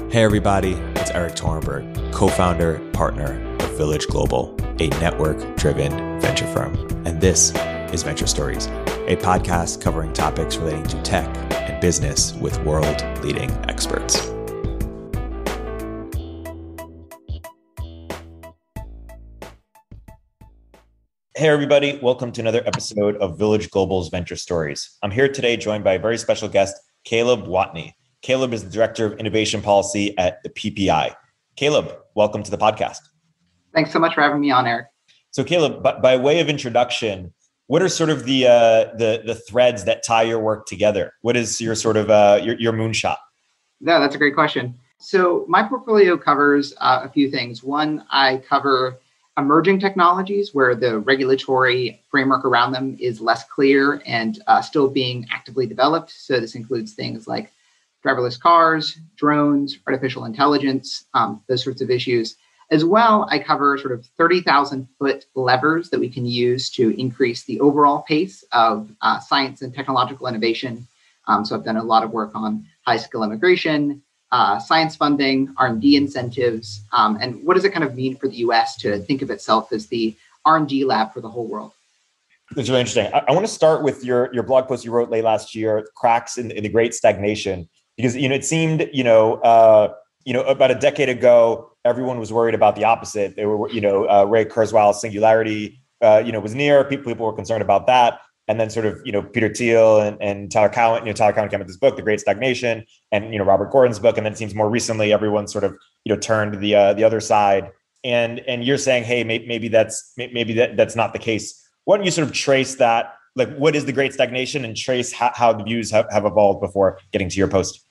Hey everybody, it's Erik Torenberg, co-founder, partner of Village Global, a network-driven venture firm. And this is Venture Stories, a podcast covering topics relating to tech and business with world-leading experts. Hey everybody, welcome to another episode of Village Global's Venture Stories. I'm here today joined by a very special guest, Caleb Watney. Caleb is the Director of Innovation Policy at the PPI. Caleb, welcome to the podcast. Thanks so much for having me on, Erik. So Caleb, by way of introduction, what are sort of the threads that tie your work together? What is your sort of your moonshot? Yeah, that's a great question. So my portfolio covers a few things. One, I cover emerging technologies where the regulatory framework around them is less clear and still being actively developed. So this includes things like driverless cars, drones, artificial intelligence, those sorts of issues. As well, I cover sort of 30,000-foot levers that we can use to increase the overall pace of science and technological innovation. So I've done a lot of work on high-skill immigration, science funding, R&D incentives, and what does it kind of mean for the U.S. to think of itself as the R&D lab for the whole world? It's really interesting. I want to start with your blog post you wrote late last year, Cracks in the Great Stagnation. Because, it seemed, about a decade ago, everyone was worried about the opposite. They were, Ray Kurzweil's singularity, was near. People were concerned about that. And then sort of, Peter Thiel and Tyler Cowen, Tyler Cowen came with this book, The Great Stagnation, and, Robert Gordon's book. And then it seems more recently, everyone sort of, turned the other side. And you're saying, hey, maybe that's not the case. Why don't you sort of trace that? Like, what is the Great Stagnation, and trace how the views have evolved before getting to your post?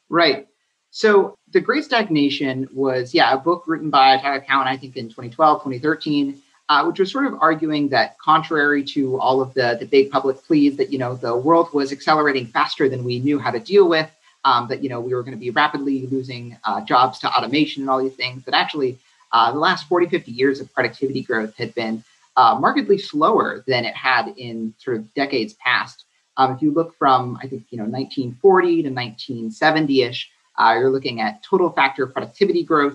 Right. So The Great Stagnation was, a book written by Tyler Cowen, I think in 2012, 2013, which was sort of arguing that contrary to all of the big public pleas that, the world was accelerating faster than we knew how to deal with, that, we were going to be rapidly losing jobs to automation and all these things, that actually the last 40, 50 years of productivity growth had been markedly slower than it had in sort of decades past. If you look from, I think, 1940 to 1970-ish, you're looking at total factor productivity growth,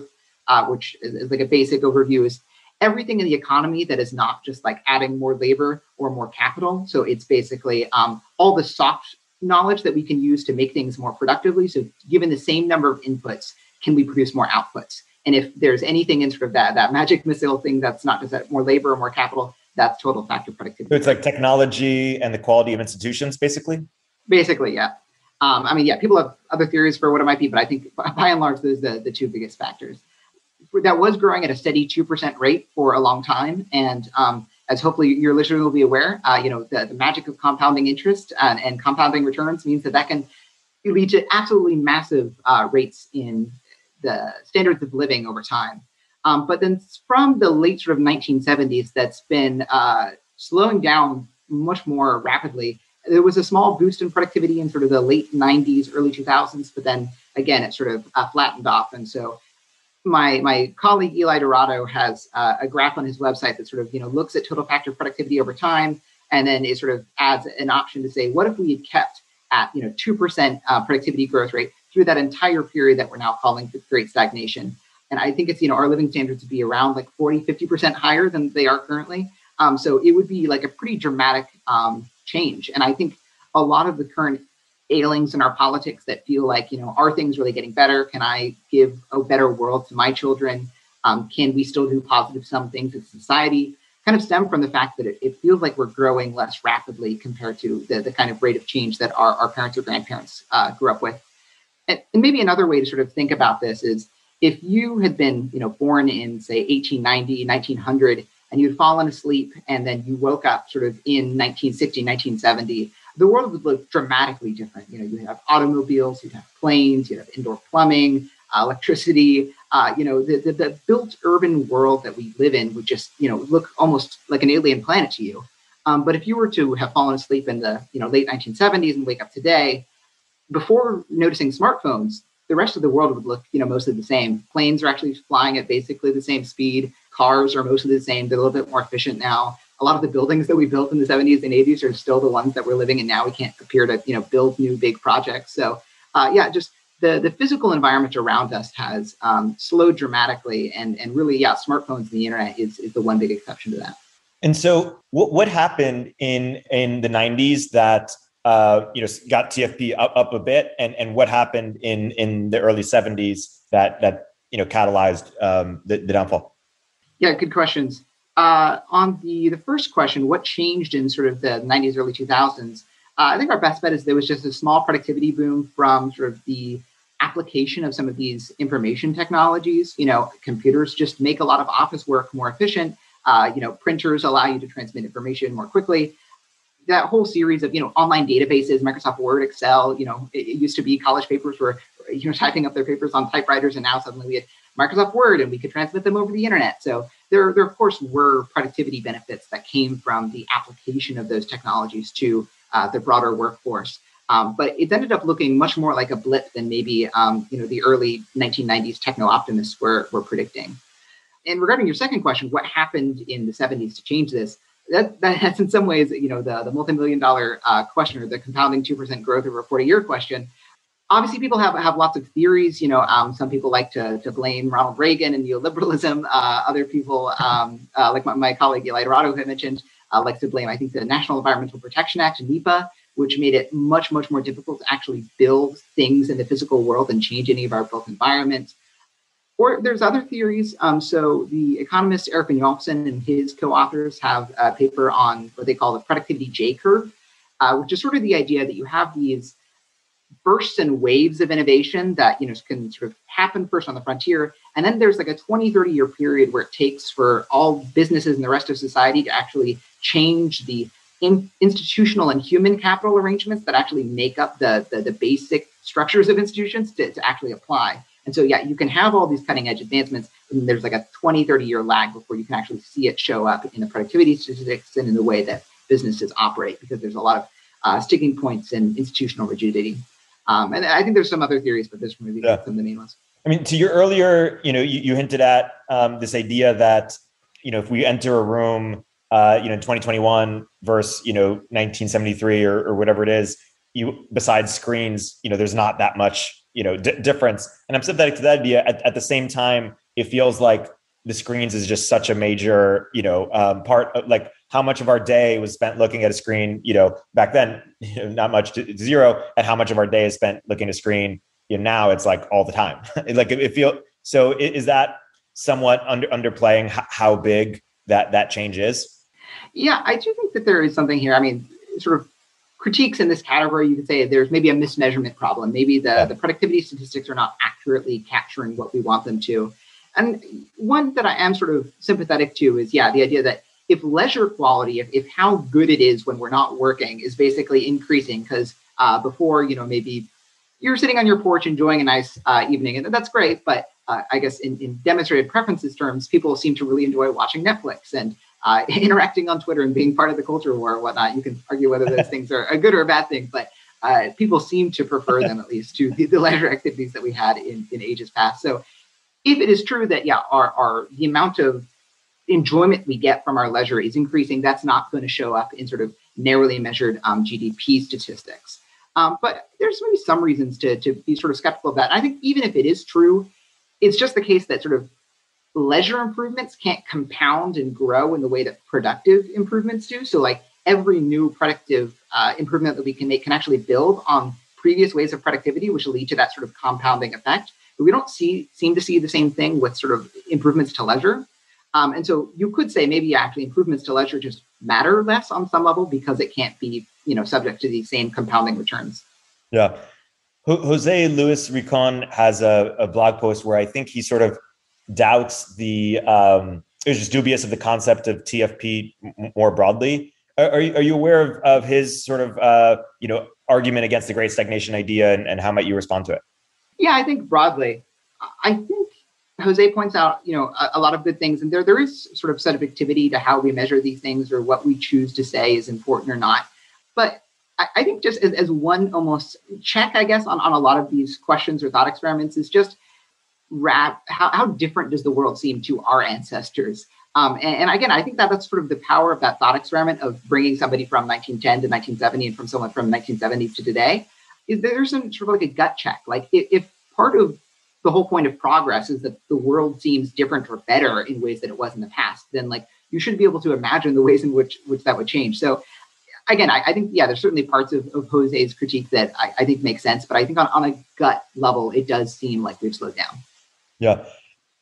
which is like a basic overview, is everything in the economy that is not just like adding more labor or more capital. So it's basically all the soft knowledge that we can use to make things more productively. So given the same number of inputs, can we produce more outputs? And if there's anything in sort of that magic missile thing that's not just that more labor or more capital, that's total factor productivity. So it's like technology and the quality of institutions, basically? Basically, yeah. People have other theories for what it might be, but I think by and large, those are the two biggest factors. That was growing at a steady 2% rate for a long time. And as hopefully your listeners will be aware, the magic of compounding interest and compounding returns means that can lead to absolutely massive rates in the standards of living over time. But then from the late sort of 1970s, that's been slowing down much more rapidly. There was a small boost in productivity in sort of the late 90s, early 2000s, but then again, it sort of flattened off. And so my colleague, Eli Dorado, has a graph on his website that sort of, looks at total factor productivity over time, and then it sort of adds an option to say, what if we had kept at, 2% productivity growth rate through that entire period that we're now calling the Great Stagnation? And I think it's, our living standards would be around like 40, 50% higher than they are currently. So it would be like a pretty dramatic change. And I think a lot of the current ailings in our politics that feel like, are things really getting better? Can I give a better world to my children? Can we still do positive some things in society? Kind of stem from the fact that it feels like we're growing less rapidly compared to the kind of rate of change that our parents or grandparents grew up with. And maybe another way to sort of think about this is, if you had been, born in, say, 1890, 1900, and you'd fallen asleep and then you woke up sort of in 1960, 1970, the world would look dramatically different. You'd have automobiles, you'd have planes, you'd have indoor plumbing, electricity. The built urban world that we live in would just, look almost like an alien planet to you. But if you were to have fallen asleep in the, late 1970s and wake up today, before noticing smartphones, the rest of the world would look, mostly the same. Planes are actually flying at basically the same speed. Cars are mostly the same. They're a little bit more efficient now. A lot of the buildings that we built in the 70s and 80s are still the ones that we're living in now. We can't appear to, build new big projects. So, just the physical environment around us has slowed dramatically, and really, yeah, smartphones and the internet is the one big exception to that. And so, what happened in the 90s that got TFP up a bit, and what happened in the early 70s that catalyzed the downfall? Yeah, good questions. On the first question, what changed in sort of the 90s, early 2000s? I think our best bet is there was just a small productivity boom from sort of the application of some of these information technologies. Computers just make a lot of office work more efficient. Printers allow you to transmit information more quickly. That whole series of, online databases, Microsoft Word, Excel, it used to be college papers were, typing up their papers on typewriters, and now suddenly we had Microsoft Word and we could transmit them over the internet. So there of course were productivity benefits that came from the application of those technologies to the broader workforce. But it ended up looking much more like a blip than maybe, the early 1990s techno-optimists were predicting. And regarding your second question, what happened in the 70s to change this? That's in some ways, the multi-million-dollar question, or the compounding 2% growth over a 40-year question. Obviously, people have lots of theories. Some people like to blame Ronald Reagan and neoliberalism. Other people, like my colleague Eli Dorado had mentioned, like to blame, I think, the National Environmental Protection Act, NEPA, which made it much, much more difficult to actually build things in the physical world and change any of our built environment. Or there's other theories. So the economist Erik and his co-authors have a paper on what they call the productivity J-curve, which is sort of the idea that you have these bursts and waves of innovation that can sort of happen first on the frontier, and then there's like a 20-30 year period where it takes for all businesses and the rest of society to actually change the institutional and human capital arrangements that actually make up the basic structures of institutions to actually apply. And so, yeah, you can have all these cutting edge advancements, and there's like a 20-30 year lag before you can actually see it show up in the productivity statistics and in the way that businesses operate, because there's a lot of sticking points and institutional rigidity. And I think there's some other theories, but this maybe some of the main ones. I mean, to your earlier, you hinted at this idea that, if we enter a room, in 2021 versus, 1973 or whatever it is, besides screens, there's not that much, difference. And I'm sympathetic to that idea. At the same time, it feels like the screens is just such a major, part of, like, how much of our day was spent looking at a screen, back then, not much to zero, and how much of our day is spent looking at a screen. Now it's like all the time. Like it feels, so is that somewhat underplaying how big that change is? Yeah, I do think that there is something here. I mean, sort of critiques in this category, you could say there's maybe a mismeasurement problem. Maybe the productivity statistics are not accurately capturing what we want them to. And one that I am sort of sympathetic to is, the idea that if leisure quality, if how good it is when we're not working is basically increasing, because before, maybe you're sitting on your porch enjoying a nice evening, and that's great. But I guess in demonstrated preferences terms, people seem to really enjoy watching Netflix and interacting on Twitter and being part of the culture war or whatnot. You can argue whether those things are a good or a bad thing, but people seem to prefer them, at least, to the leisure activities that we had in ages past. So if it is true that, our the amount of enjoyment we get from our leisure is increasing, that's not going to show up in sort of narrowly measured GDP statistics. But there's maybe some reasons to be sort of skeptical of that. And I think even if it is true, it's just the case that sort of leisure improvements can't compound and grow in the way that productive improvements do. So like every new productive improvement that we can make can actually build on previous ways of productivity, which will lead to that sort of compounding effect. But we don't seem to see the same thing with sort of improvements to leisure. And so you could say maybe actually improvements to leisure just matter less on some level because it can't be, subject to the same compounding returns. Yeah. Jose Luis Ricon has a blog post where I think he sort of doubts is just dubious of the concept of TFP more broadly. Are you aware of his sort of, argument against the Great Stagnation idea, and how might you respond to it? Yeah, I think broadly, I think Jose points out, a lot of good things, and there is sort of subjectivity to how we measure these things or what we choose to say is important or not. But I think just as one almost check, I guess, on a lot of these questions or thought experiments is just how different does the world seem to our ancestors? And again, I think that's sort of the power of that thought experiment of bringing somebody from 1910 to 1970 and from someone from 1970 to today. Is there's some sort of like a gut check. Like if part of the whole point of progress is that the world seems different or better in ways that it was in the past. Then like you should be able to imagine the ways in which that would change. So again, I think, yeah, there's certainly parts of Jose's critique that I think make sense, but I think on a gut level, it does seem like we've slowed down. Yeah.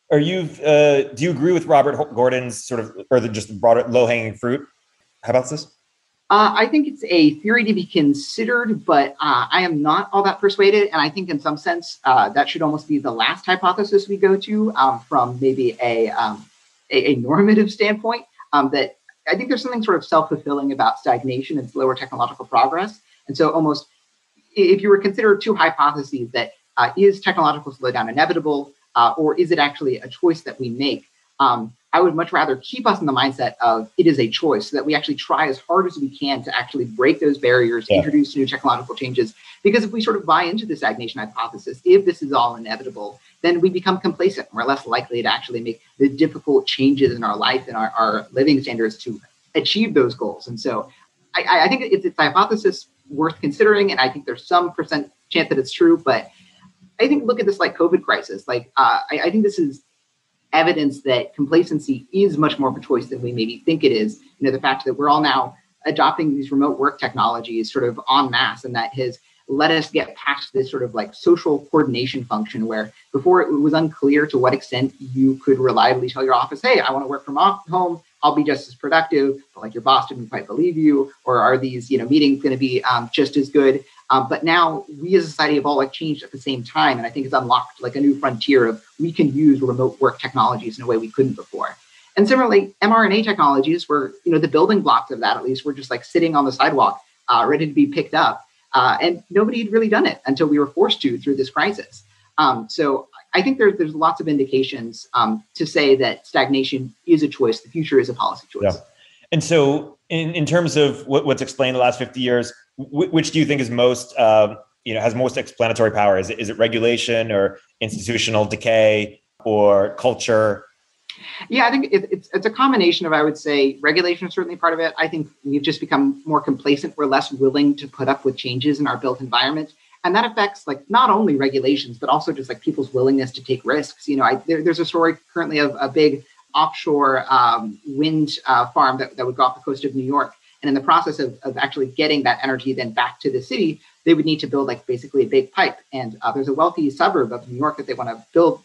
Do you agree with Robert Gordon's sort of, or just the broader low-hanging fruit? How about this? I think it's a theory to be considered, but I am not all that persuaded. And I think in some sense, that should almost be the last hypothesis we go to from maybe a normative standpoint, that I think there's something sort of self-fulfilling about stagnation and slower technological progress. And so almost if you were to consider two hypotheses that is technological slowdown inevitable or is it actually a choice that we make? I would much rather keep us in the mindset of it is a choice so that we actually try as hard as we can to actually break those barriers, introduce new technological changes. Because if we sort of buy into the stagnation hypothesis, if this is all inevitable, then we become complacent. We're less likely to actually make the difficult changes in our life and our living standards to achieve those goals. And so I think it's a hypothesis worth considering. And I think there's some percent chance that it's true. But I think look at this like COVID crisis. Like I think this is evidence that complacency is much more of a choice than we maybe think it is. You know, the fact that we're all now adopting these remote work technologies sort of en masse, and that has let us get past this sort of like social coordination function where before it was unclear to what extent you could reliably tell your office, hey, I want to work from home, I'll be just as productive, but like your boss didn't quite believe you, or are these, meetings going to be just as good? But now we as a society have all like changed at the same time. And I think it's unlocked like a new frontier of we can use remote work technologies in a way we couldn't before. And similarly, mRNA technologies were, the building blocks of that, at least, were just like sitting on the sidewalk, ready to be picked up. And nobody had really done it until we were forced to through this crisis. So I think there's lots of indications to say that stagnation is a choice. The future is a policy choice. Yeah. And so in terms of what's explained the last 50 years, which do you think is most, has most explanatory power? Is it regulation or institutional decay or culture? Yeah, I think it's a combination of, I would say, regulation is certainly part of it. I think we've just become more complacent. We're less willing to put up with changes in our built environment. And that affects like not only regulations, but also just like people's willingness to take risks. There's a story currently of a big offshore wind farm that would go off the coast of New York. And in the process of actually getting that energy then back to the city, they would need to build like basically a big pipe. And there's a wealthy suburb of New York that they want to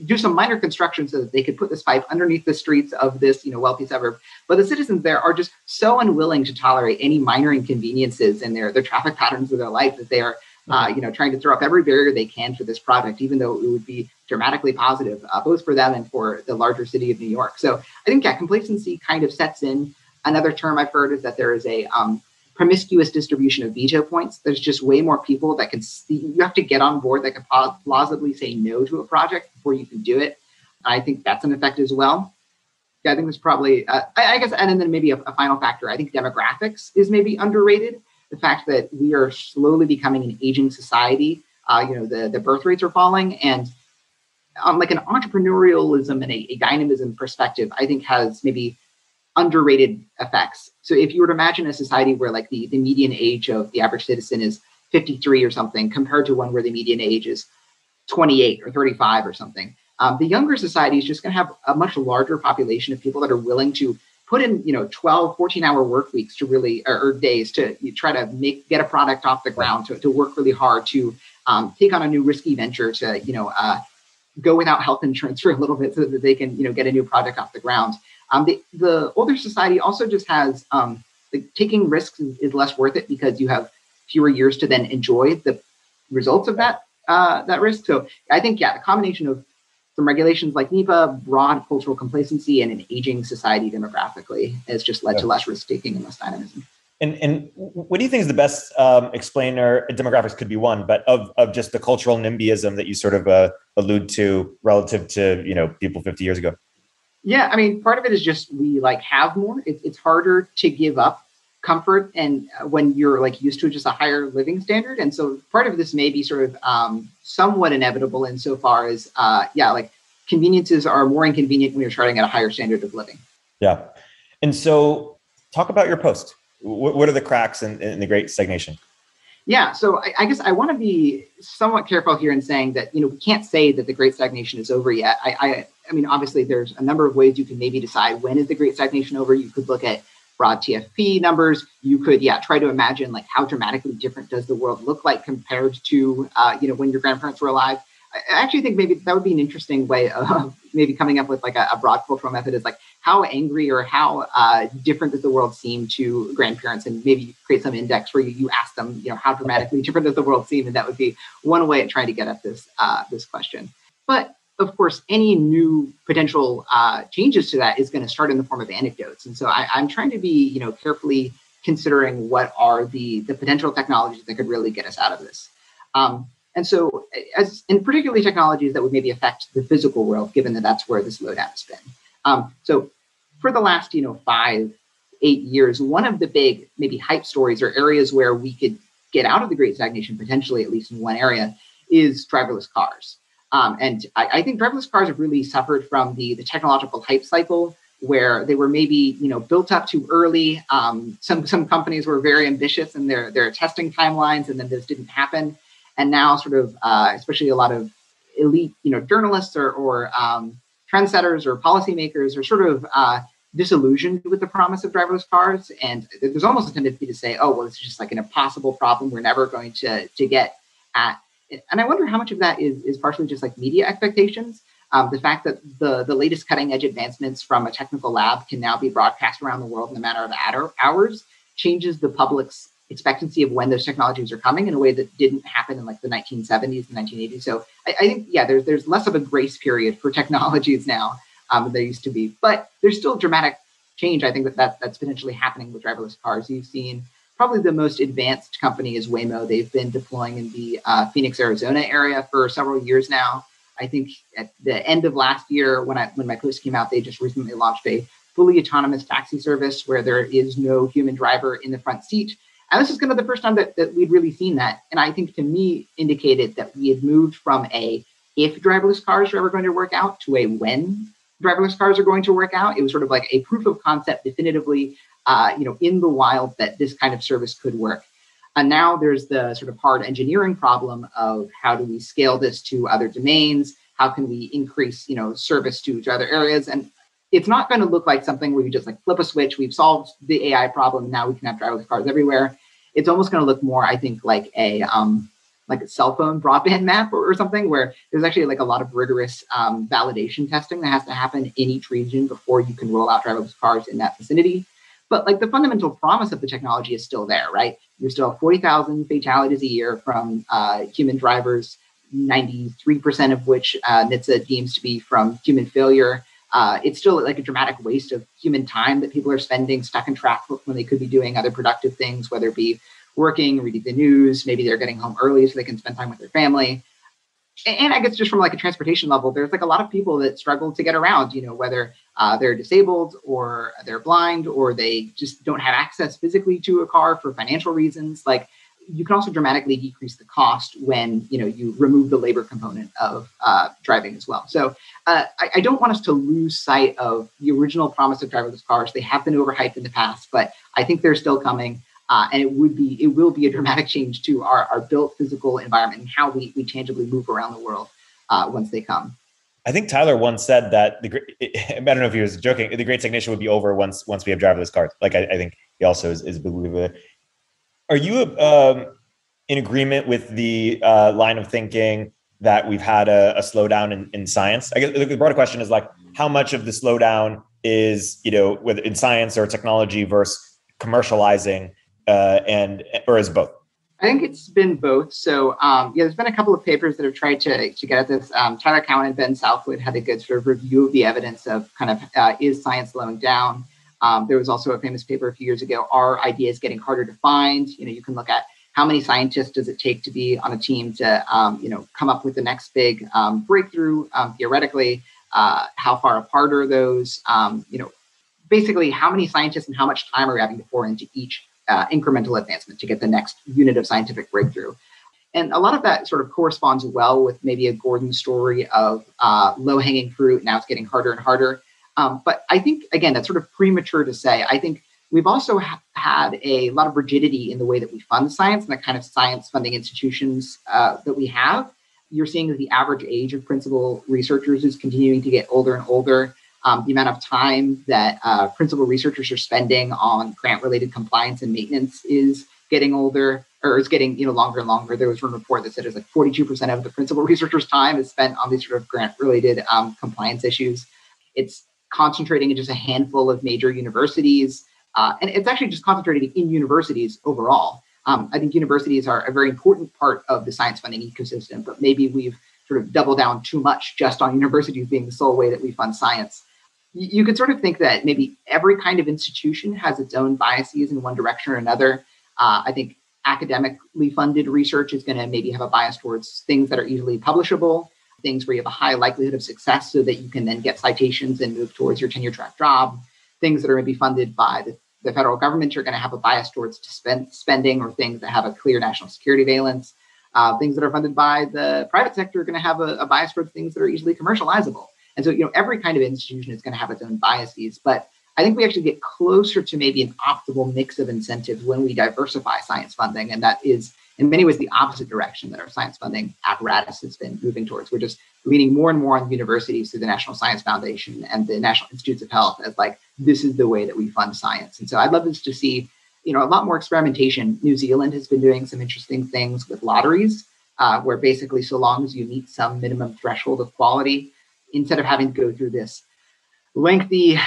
do some minor construction so that they could put this pipe underneath the streets of this, wealthy suburb. But the citizens there are just so unwilling to tolerate any minor inconveniences in their traffic patterns of their life that they are, trying to throw up every barrier they can for this project, even though it would be dramatically positive, both for them and for the larger city of New York. So I think, complacency kind of sets in. Another term I've heard is that there is a promiscuous distribution of veto points. There's just way more people that can see, you have to get on board that can plausibly say no to a project before you can do it. I think that's an effect as well. Yeah, I think there's probably, I guess, and then maybe a final factor. I think demographics is maybe underrated. The fact that we are slowly becoming an aging society, the birth rates are falling, and like an entrepreneurialism and a dynamism perspective, I think has maybe underrated effects. So if you were to imagine a society where like the median age of the average citizen is 53 or something, compared to one where the median age is 28 or 35 or something, the younger society is just going to have a much larger population of people that are willing to put in, 12, 14-hour work weeks to really, or days to try to get a product off the ground, to work really hard, to take on a new risky venture, to, go without health insurance for a little bit so that they can, get a new project off the ground. The older society also just has taking risks is less worth it because you have fewer years to then enjoy the results of that risk. So I think, the combination of some regulations like NEPA, broad cultural complacency, and an aging society demographically has just led to less risk taking and less dynamism. And what do you think is the best explainer? Demographics could be one, but of just the cultural NIMBYism that you sort of allude to relative to people 50 years ago. Yeah, I mean, part of it is just we have more. It's harder to give up comfort, and when you're used to just a higher living standard. And so part of this may be sort of somewhat inevitable insofar as conveniences are more inconvenient when you're starting at a higher standard of living. Yeah, and so talk about your post. What are the cracks in the Great Stagnation? Yeah, so I guess I want to be somewhat careful here in saying that, we can't say that the Great Stagnation is over yet. I mean, obviously, there's a number of ways you can maybe decide when is the Great Stagnation over. You could look at broad TFP numbers. You could, try to imagine like how dramatically different does the world look like compared to, when your grandparents were alive. I actually think maybe that would be an interesting way of maybe coming up with like a broad cultural method is like how angry or how different does the world seem to grandparents, and maybe create some index where you ask them, how dramatically different does the world seem? And that would be one way at trying to get at this question. But of course, any new potential changes to that is going to start in the form of anecdotes. And so I'm trying to be, carefully considering what are the potential technologies that could really get us out of this. And so, in particularly technologies that would maybe affect the physical world, given that that's where the slowdown has been. So for the last, 5-8 years, one of the big maybe hype stories or areas where we could get out of the Great Stagnation, potentially at least in one area, is driverless cars. And I think driverless cars have really suffered from the technological hype cycle, where they were maybe built up too early. Some companies were very ambitious in their testing timelines, and then this didn't happen. And now sort of, especially a lot of elite, journalists or trendsetters or policymakers are sort of disillusioned with the promise of driverless cars. And there's almost a tendency to say, oh, well, it's just like an impossible problem we're never going to get at. And I wonder how much of that is partially just like media expectations. The fact that the latest cutting edge advancements from a technical lab can now be broadcast around the world in a matter of hours changes the public's expectancy of when those technologies are coming in a way that didn't happen in like the 1970s and 1980s. So I think, there's less of a grace period for technologies now than there used to be, but there's still dramatic change. I think that's potentially happening with driverless cars. You've seen probably the most advanced company is Waymo. They've been deploying in the Phoenix, Arizona area for several years now. I think at the end of last year, when my post came out, they just recently launched a fully autonomous taxi service where there is no human driver in the front seat. And this is kind of the first time that we'd really seen that. And I think to me indicated that we had moved from a if driverless cars are ever going to work out to a when driverless cars are going to work out. It was sort of like a proof of concept definitively, in the wild that this kind of service could work. And now there's the sort of hard engineering problem of how do we scale this to other domains? How can we increase, service to other areas? And it's not going to look like something where you just like flip a switch. We've solved the AI problem. Now we can have driverless cars everywhere. It's almost going to look more, I think, like a cell phone broadband map or something, where there's actually like a lot of rigorous validation testing that has to happen in each region before you can roll out driverless cars in that vicinity. But like the fundamental promise of the technology is still there, right? You still have 40,000 fatalities a year from human drivers, 93% of which NHTSA deems to be from human failure. It's still like a dramatic waste of human time that people are spending stuck in traffic when they could be doing other productive things, whether it be working, reading the news, maybe they're getting home early so they can spend time with their family. And I guess just from like a transportation level, there's like a lot of people that struggle to get around, whether they're disabled or they're blind or they just don't have access physically to a car for financial reasons. Like you can also dramatically decrease the cost when, you remove the labor component of driving as well. So I don't want us to lose sight of the original promise of driverless cars. They have been overhyped in the past, but I think they're still coming. And it will be a dramatic change to our built physical environment and how we tangibly move around the world once they come. I think Tyler once said that I don't know if he was joking, the Great Stagnation would be over once we have driverless cars. Like I think he also is believer. Are you in agreement with the line of thinking that we've had a slowdown in science? I guess the broader question is like how much of the slowdown is, whether in science or technology versus commercializing or is both? I think it's been both. So there's been a couple of papers that have tried to get at this. Tyler Cowen and Ben Southwood had a good sort of review of the evidence of kind of is science slowing down. There was also a famous paper a few years ago, are ideas getting harder to find? You can look at how many scientists does it take to be on a team to come up with the next big breakthrough theoretically? How far apart are those? Basically how many scientists and how much time are we having to pour into each incremental advancement to get the next unit of scientific breakthrough. And a lot of that sort of corresponds well with maybe a Gordon story of low-hanging fruit. Now it's getting harder and harder. But I think, again, that's sort of premature to say. I think We've also had a lot of rigidity in the way that we fund science and the kind of science funding institutions that we have. You're seeing that the average age of principal researchers is continuing to get older and older. The amount of time that principal researchers are spending on grant-related compliance and maintenance is getting older, or is getting longer and longer. There was one report that said it's like 42% of the principal researchers' time is spent on these sort of grant-related compliance issues. It's concentrating in just a handful of major universities, and it's actually just concentrated in universities overall. I think universities are a very important part of the science funding ecosystem, but maybe we've sort of doubled down too much just on universities being the sole way that we fund science. You could sort of think that maybe every kind of institution has its own biases in one direction or another. I think academically funded research is going to maybe have a bias towards things that are easily publishable, things where you have a high likelihood of success so that you can then get citations and move towards your tenure track job. Things that are maybe funded by the federal government are going to have a bias towards spending, or things that have a clear national security valence. Things that are funded by the private sector are going to have a bias towards things that are easily commercializable. And so, every kind of institution is going to have its own biases, but I think we actually get closer to maybe an optimal mix of incentives when we diversify science funding. And that is in many ways the opposite direction that our science funding apparatus has been moving towards. We're just leaning more and more on universities through the National Science Foundation and the National Institutes of Health as like, this is the way that we fund science. And so I'd love to see, a lot more experimentation. New Zealand has been doing some interesting things with lotteries, where basically so long as you meet some minimum threshold of quality, instead of having to go through this lengthy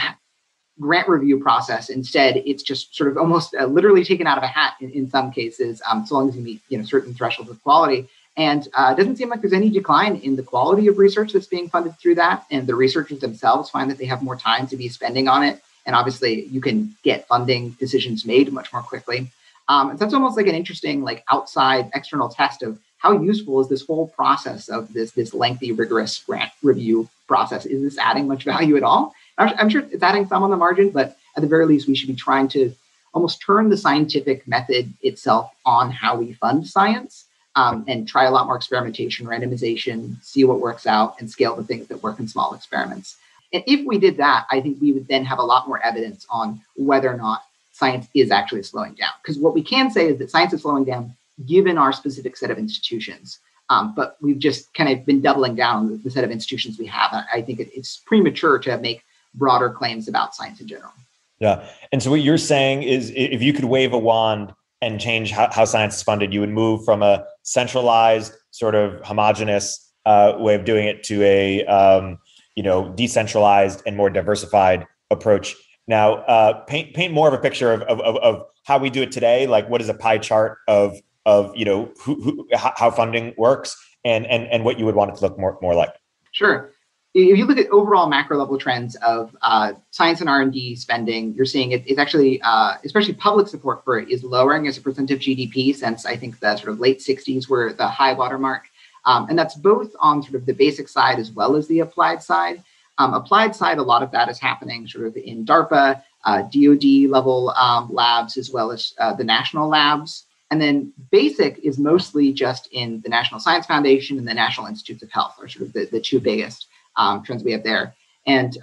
grant review process, instead it's just sort of almost literally taken out of a hat in some cases, so long as you meet certain thresholds of quality. And it doesn't seem like there's any decline in the quality of research that's being funded through that. And the researchers themselves find that they have more time to be spending on it. And obviously you can get funding decisions made much more quickly. And so that's almost like an interesting, like outside external test of how useful is this whole process of this lengthy, rigorous grant review process. Is this adding much value at all? I'm sure it's adding some on the margin, but at the very least, we should be trying to almost turn the scientific method itself on how we fund science, and try a lot more experimentation, randomization, see what works out, and scale the things that work in small experiments. And if we did that, I think we would then have a lot more evidence on whether or not science is actually slowing down. Because what we can say is that science is slowing down given our specific set of institutions. But we've just kind of been doubling down on the set of institutions we have. I think it's premature to make broader claims about science in general. Yeah. And so what you're saying is, if you could wave a wand and change how science is funded, you would move from a centralized, sort of homogenous way of doing it to a decentralized and more diversified approach. Now, paint more of a picture of how we do it today. Like, what is a pie chart of how funding works, and what you would want it to look more like? Sure. If you look at overall macro level trends of science and R&D spending, you're seeing it's actually, especially public support for it, is lowering as a percent of GDP since I think the sort of late 60s were the high watermark. And that's both on sort of the basic side as well as the applied side. Applied side, a lot of that is happening sort of in DARPA, DoD level labs, as well as the national labs. And then basic is mostly just in the National Science Foundation and the National Institutes of Health are sort of the two biggest trends we have there. And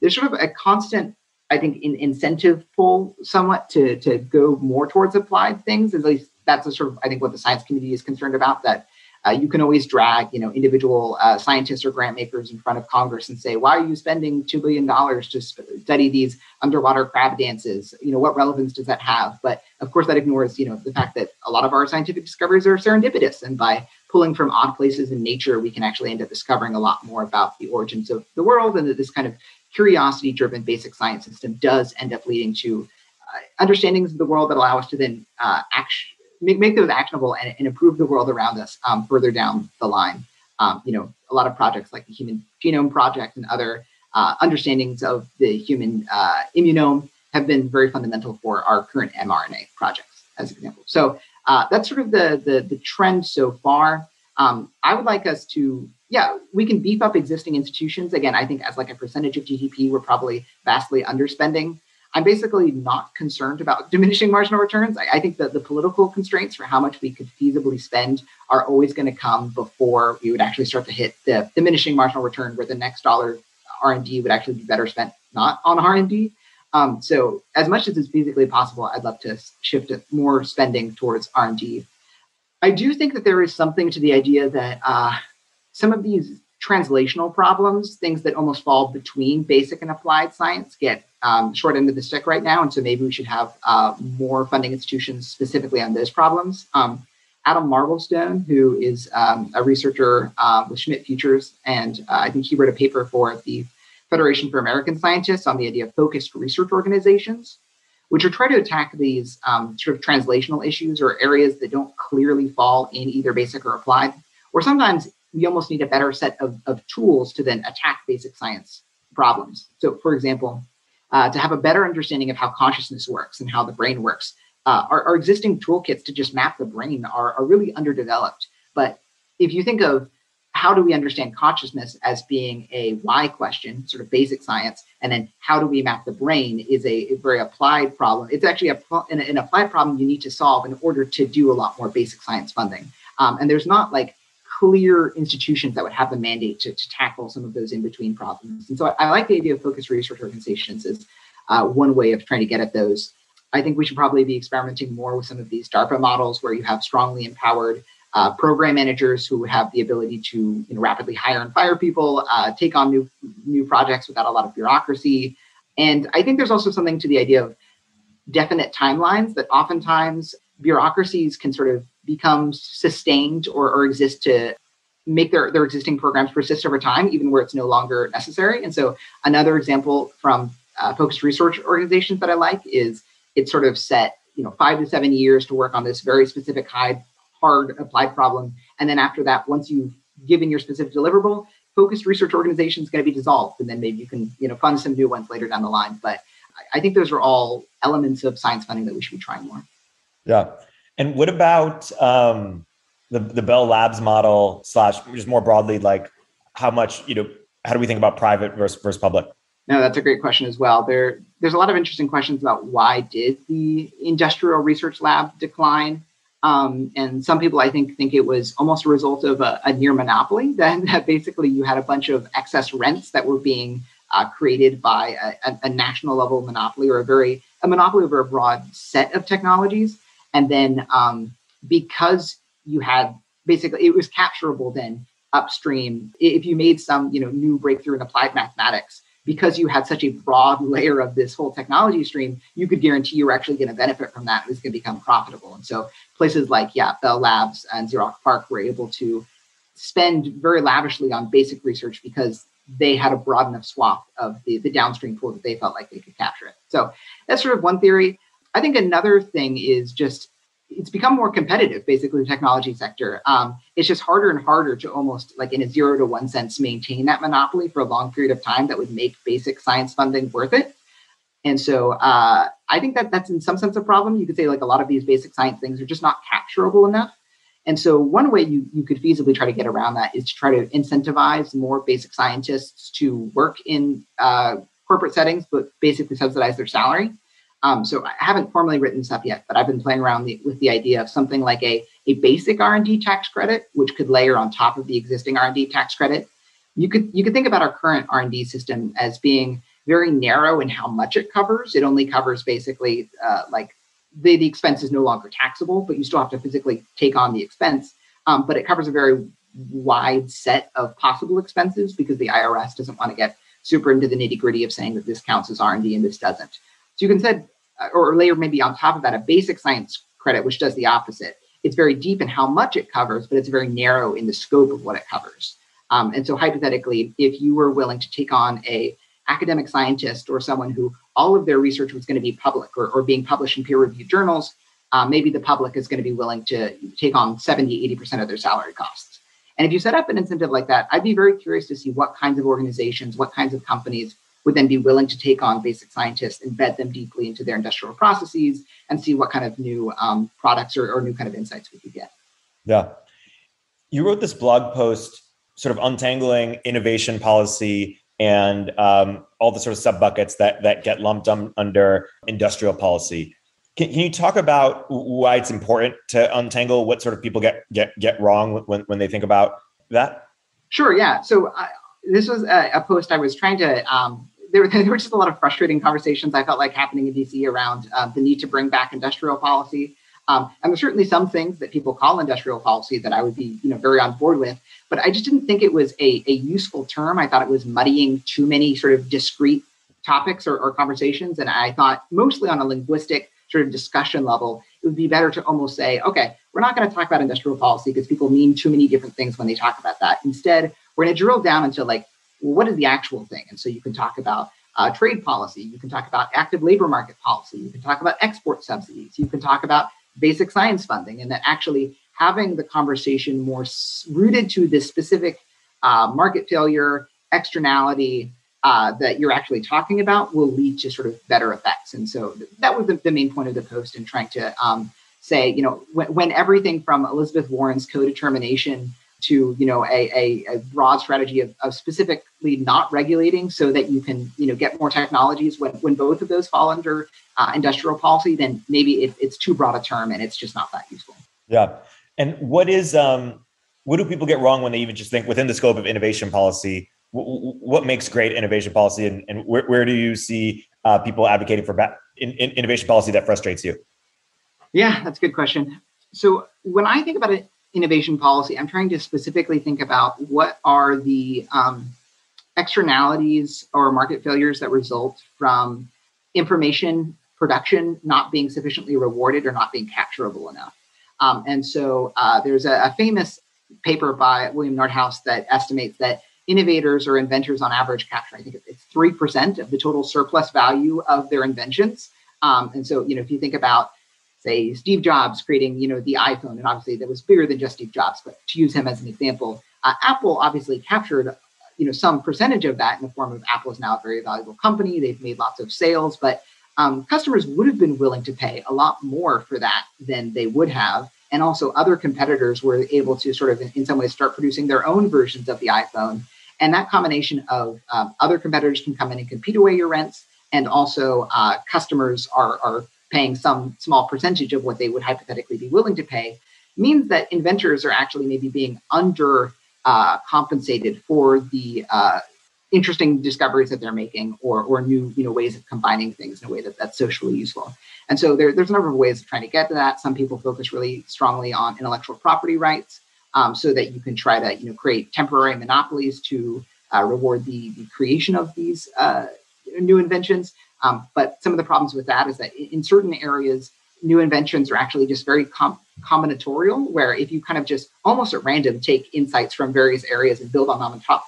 there's sort of a constant, I think, incentive pull somewhat to go more towards applied things. At least that's a sort of, I think, what the science community is concerned about, that you can always drag, individual scientists or grant makers in front of Congress and say, why are you spending $2 billion to study these underwater crab dances? What relevance does that have? But of course, that ignores, the fact that a lot of our scientific discoveries are serendipitous. And by pulling from odd places in nature, we can actually end up discovering a lot more about the origins of the world. And that this kind of curiosity-driven basic science system does end up leading to understandings of the world that allow us to then make those actionable and improve the world around us further down the line. A lot of projects like the Human Genome Project and other understandings of the human immunome have been very fundamental for our current mRNA projects, as an example. So that's sort of the trend so far. I would like us to, we can beef up existing institutions. Again, I think as like a percentage of GDP, we're probably vastly underspending. I'm basically not concerned about diminishing marginal returns. I think that the political constraints for how much we could feasibly spend are always going to come before we would actually start to hit the diminishing marginal return, where the next dollar R&D would actually be better spent not on R&D. So as much as it's feasibly possible, I'd love to shift more spending towards R&D. I do think that there is something to the idea that some of these translational problems, things that almost fall between basic and applied science, get short end of the stick right now. And so maybe we should have more funding institutions specifically on those problems. Adam Marvelstone, who is a researcher with Schmidt Futures, and I think he wrote a paper for the Federation for American Scientists on the idea of focused research organizations, which are trying to attack these sort of translational issues or areas that don't clearly fall in either basic or applied, or sometimes we almost need a better set of tools to then attack basic science problems. So, for example, to have a better understanding of how consciousness works and how the brain works, our existing toolkits to just map the brain are really underdeveloped. But if you think of how do we understand consciousness as being a why question, sort of basic science, and then how do we map the brain is a very applied problem. It's actually an applied problem you need to solve in order to do a lot more basic science funding. And there's not like clear institutions that would have the mandate to tackle some of those in-between problems. And so I like the idea of focused research organizations as one way of trying to get at those. I think we should probably be experimenting more with some of these DARPA models where you have strongly empowered program managers who have the ability to rapidly hire and fire people, take on new projects without a lot of bureaucracy. And I think there's also something to the idea of definite timelines that oftentimes bureaucracies can sort of become sustained or exist to make their existing programs persist over time, even where it's no longer necessary. And so another example from focused research organizations that I like is it's sort of set 5 to 7 years to work on this very specific hard applied problem. And then after that, once you've given your specific deliverable, focused research organization is going to be dissolved. And then maybe you can fund some new ones later down the line. But I think those are all elements of science funding that we should be trying more. Yeah. And what about the Bell Labs model / just more broadly, like how much, how do we think about private versus public? No, that's a great question as well. There's a lot of interesting questions about why did the industrial research lab decline? And some people, I think it was almost a result of a near monopoly, that basically you had a bunch of excess rents that were being created by a national level monopoly or a monopoly over a broad set of technologies. And then because you had basically, it was capturable then upstream. If you made some new breakthrough in applied mathematics, because you had such a broad layer of this whole technology stream, you could guarantee you were actually going to benefit from that. It was going to become profitable. And so places like Bell Labs and Xerox PARC were able to spend very lavishly on basic research because they had a broad enough swath of the downstream pool that they felt like they could capture it. So that's sort of one theory. I think another thing is just it's become more competitive, basically, the technology sector. It's just harder and harder to almost like in a 0 to 1 sense maintain that monopoly for a long period of time that would make basic science funding worth it. And so I think that's in some sense a problem. You could say like a lot of these basic science things are just not capturable enough. And so one way you could feasibly try to get around that is to try to incentivize more basic scientists to work in corporate settings, but basically subsidize their salary. So I haven't formally written this up yet, but I've been playing around with the idea of something like a basic R&D tax credit, which could layer on top of the existing R&D tax credit. You could think about our current R&D system as being very narrow in how much it covers. It only covers basically like the expense is no longer taxable, but you still have to physically take on the expense. But it covers a very wide set of possible expenses because the IRS doesn't want to get super into the nitty gritty of saying that this counts as R&D and this doesn't. So you can set, or layer maybe on top of that, a basic science credit, which does the opposite. It's very deep in how much it covers, but it's very narrow in the scope of what it covers. And so hypothetically, if you were willing to take on a academic scientist or someone who all of their research was going to be public or being published in peer-reviewed journals, maybe the public is going to be willing to take on 70, 80% of their salary costs. And if you set up an incentive like that, I'd be very curious to see what kinds of organizations, what kinds of companies would then be willing to take on basic scientists, embed them deeply into their industrial processes, and see what kind of new products or new kind of insights we could get. Yeah. You wrote this blog post sort of untangling innovation policy and all the sort of sub-buckets that get lumped under industrial policy. Can you talk about why it's important to untangle what sort of people get wrong when they think about that? Sure, yeah. So this was a post I was trying to there were just a lot of frustrating conversations I felt like happening in DC around the need to bring back industrial policy. And there's certainly some things that people call industrial policy that I would be, very on board with, but I just didn't think it was a useful term. I thought it was muddying too many sort of discrete topics or conversations. And I thought mostly on a linguistic sort of discussion level, it would be better to almost say, okay, we're not going to talk about industrial policy because people mean too many different things when they talk about that. Instead, we're going to drill down into like, well, what is the actual thing? And so you can talk about trade policy. You can talk about active labor market policy. You can talk about export subsidies. You can talk about basic science funding, and that actually having the conversation more rooted to this specific market failure externality that you're actually talking about will lead to sort of better effects. And so that was the main point of the post, in trying to say, when everything from Elizabeth Warren's co-determination to, a broad strategy of specifically not regulating so that you can, get more technologies, when both of those fall under industrial policy, then maybe it's too broad a term and it's just not that useful. Yeah. And what do people get wrong when they even just think within the scope of innovation policy? What makes great innovation policy, and where do you see people advocating for innovation policy that frustrates you? Yeah, that's a good question. So when I think about innovation policy, I'm trying to specifically think about what are the externalities or market failures that result from information production not being sufficiently rewarded or not being capturable enough. And so there's a famous paper by William Nordhaus that estimates that innovators or inventors on average capture, I think it's 3% of the total surplus value of their inventions. And so, if you think about, say, Steve Jobs creating, the iPhone, and obviously that was bigger than just Steve Jobs, but to use him as an example, Apple obviously captured, some percentage of that in the form of Apple is now a very valuable company. They've made lots of sales, but customers would have been willing to pay a lot more for that than they would have. And also other competitors were able to sort of, in some ways, start producing their own versions of the iPhone. And that combination of other competitors can come in and compete away your rents, and also customers are paying some small percentage of what they would hypothetically be willing to pay, means that inventors are actually maybe being under compensated for the interesting discoveries that they're making, or new ways of combining things in a way that's socially useful. And so there's a number of ways of trying to get to that. Some people focus really strongly on intellectual property rights, so that you can try to create temporary monopolies to reward the creation of these new inventions. But some of the problems with that is that in certain areas, new inventions are actually just very combinatorial, where if you kind of just almost at random take insights from various areas and build on them on top,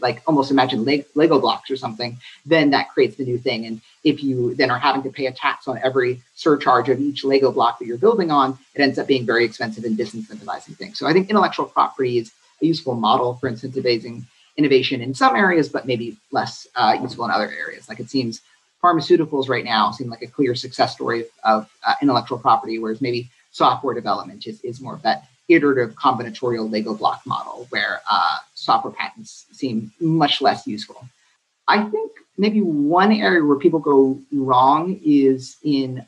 like almost imagine Lego blocks or something, then that creates the new thing. And if you then are having to pay a tax on every surcharge of each Lego block that you're building on, it ends up being very expensive and disincentivizing things. So I think intellectual property is a useful model for incentivizing innovation in some areas, but maybe less useful in other areas. Like it seems pharmaceuticals right now seem like a clear success story of intellectual property, whereas maybe software development is more of that iterative combinatorial Lego block model, where software patents seem much less useful. I think maybe one area where people go wrong is in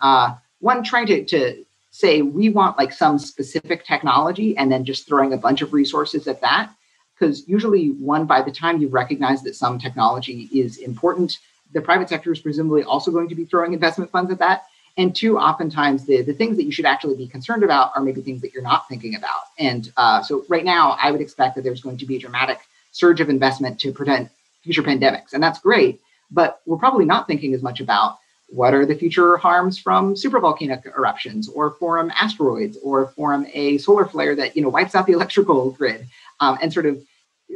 one, trying to say we want like some specific technology and then just throwing a bunch of resources at that. Because usually, one, by the time you've recognized that some technology is important, the private sector is presumably also going to be throwing investment funds at that. And two, oftentimes the things that you should actually be concerned about are maybe things that you're not thinking about. And so right now, I would expect that there's going to be a dramatic surge of investment to prevent future pandemics. And that's great. But we're probably not thinking as much about what are the future harms from supervolcanic eruptions, or from asteroids, or from a solar flare that wipes out the electrical grid, and sort of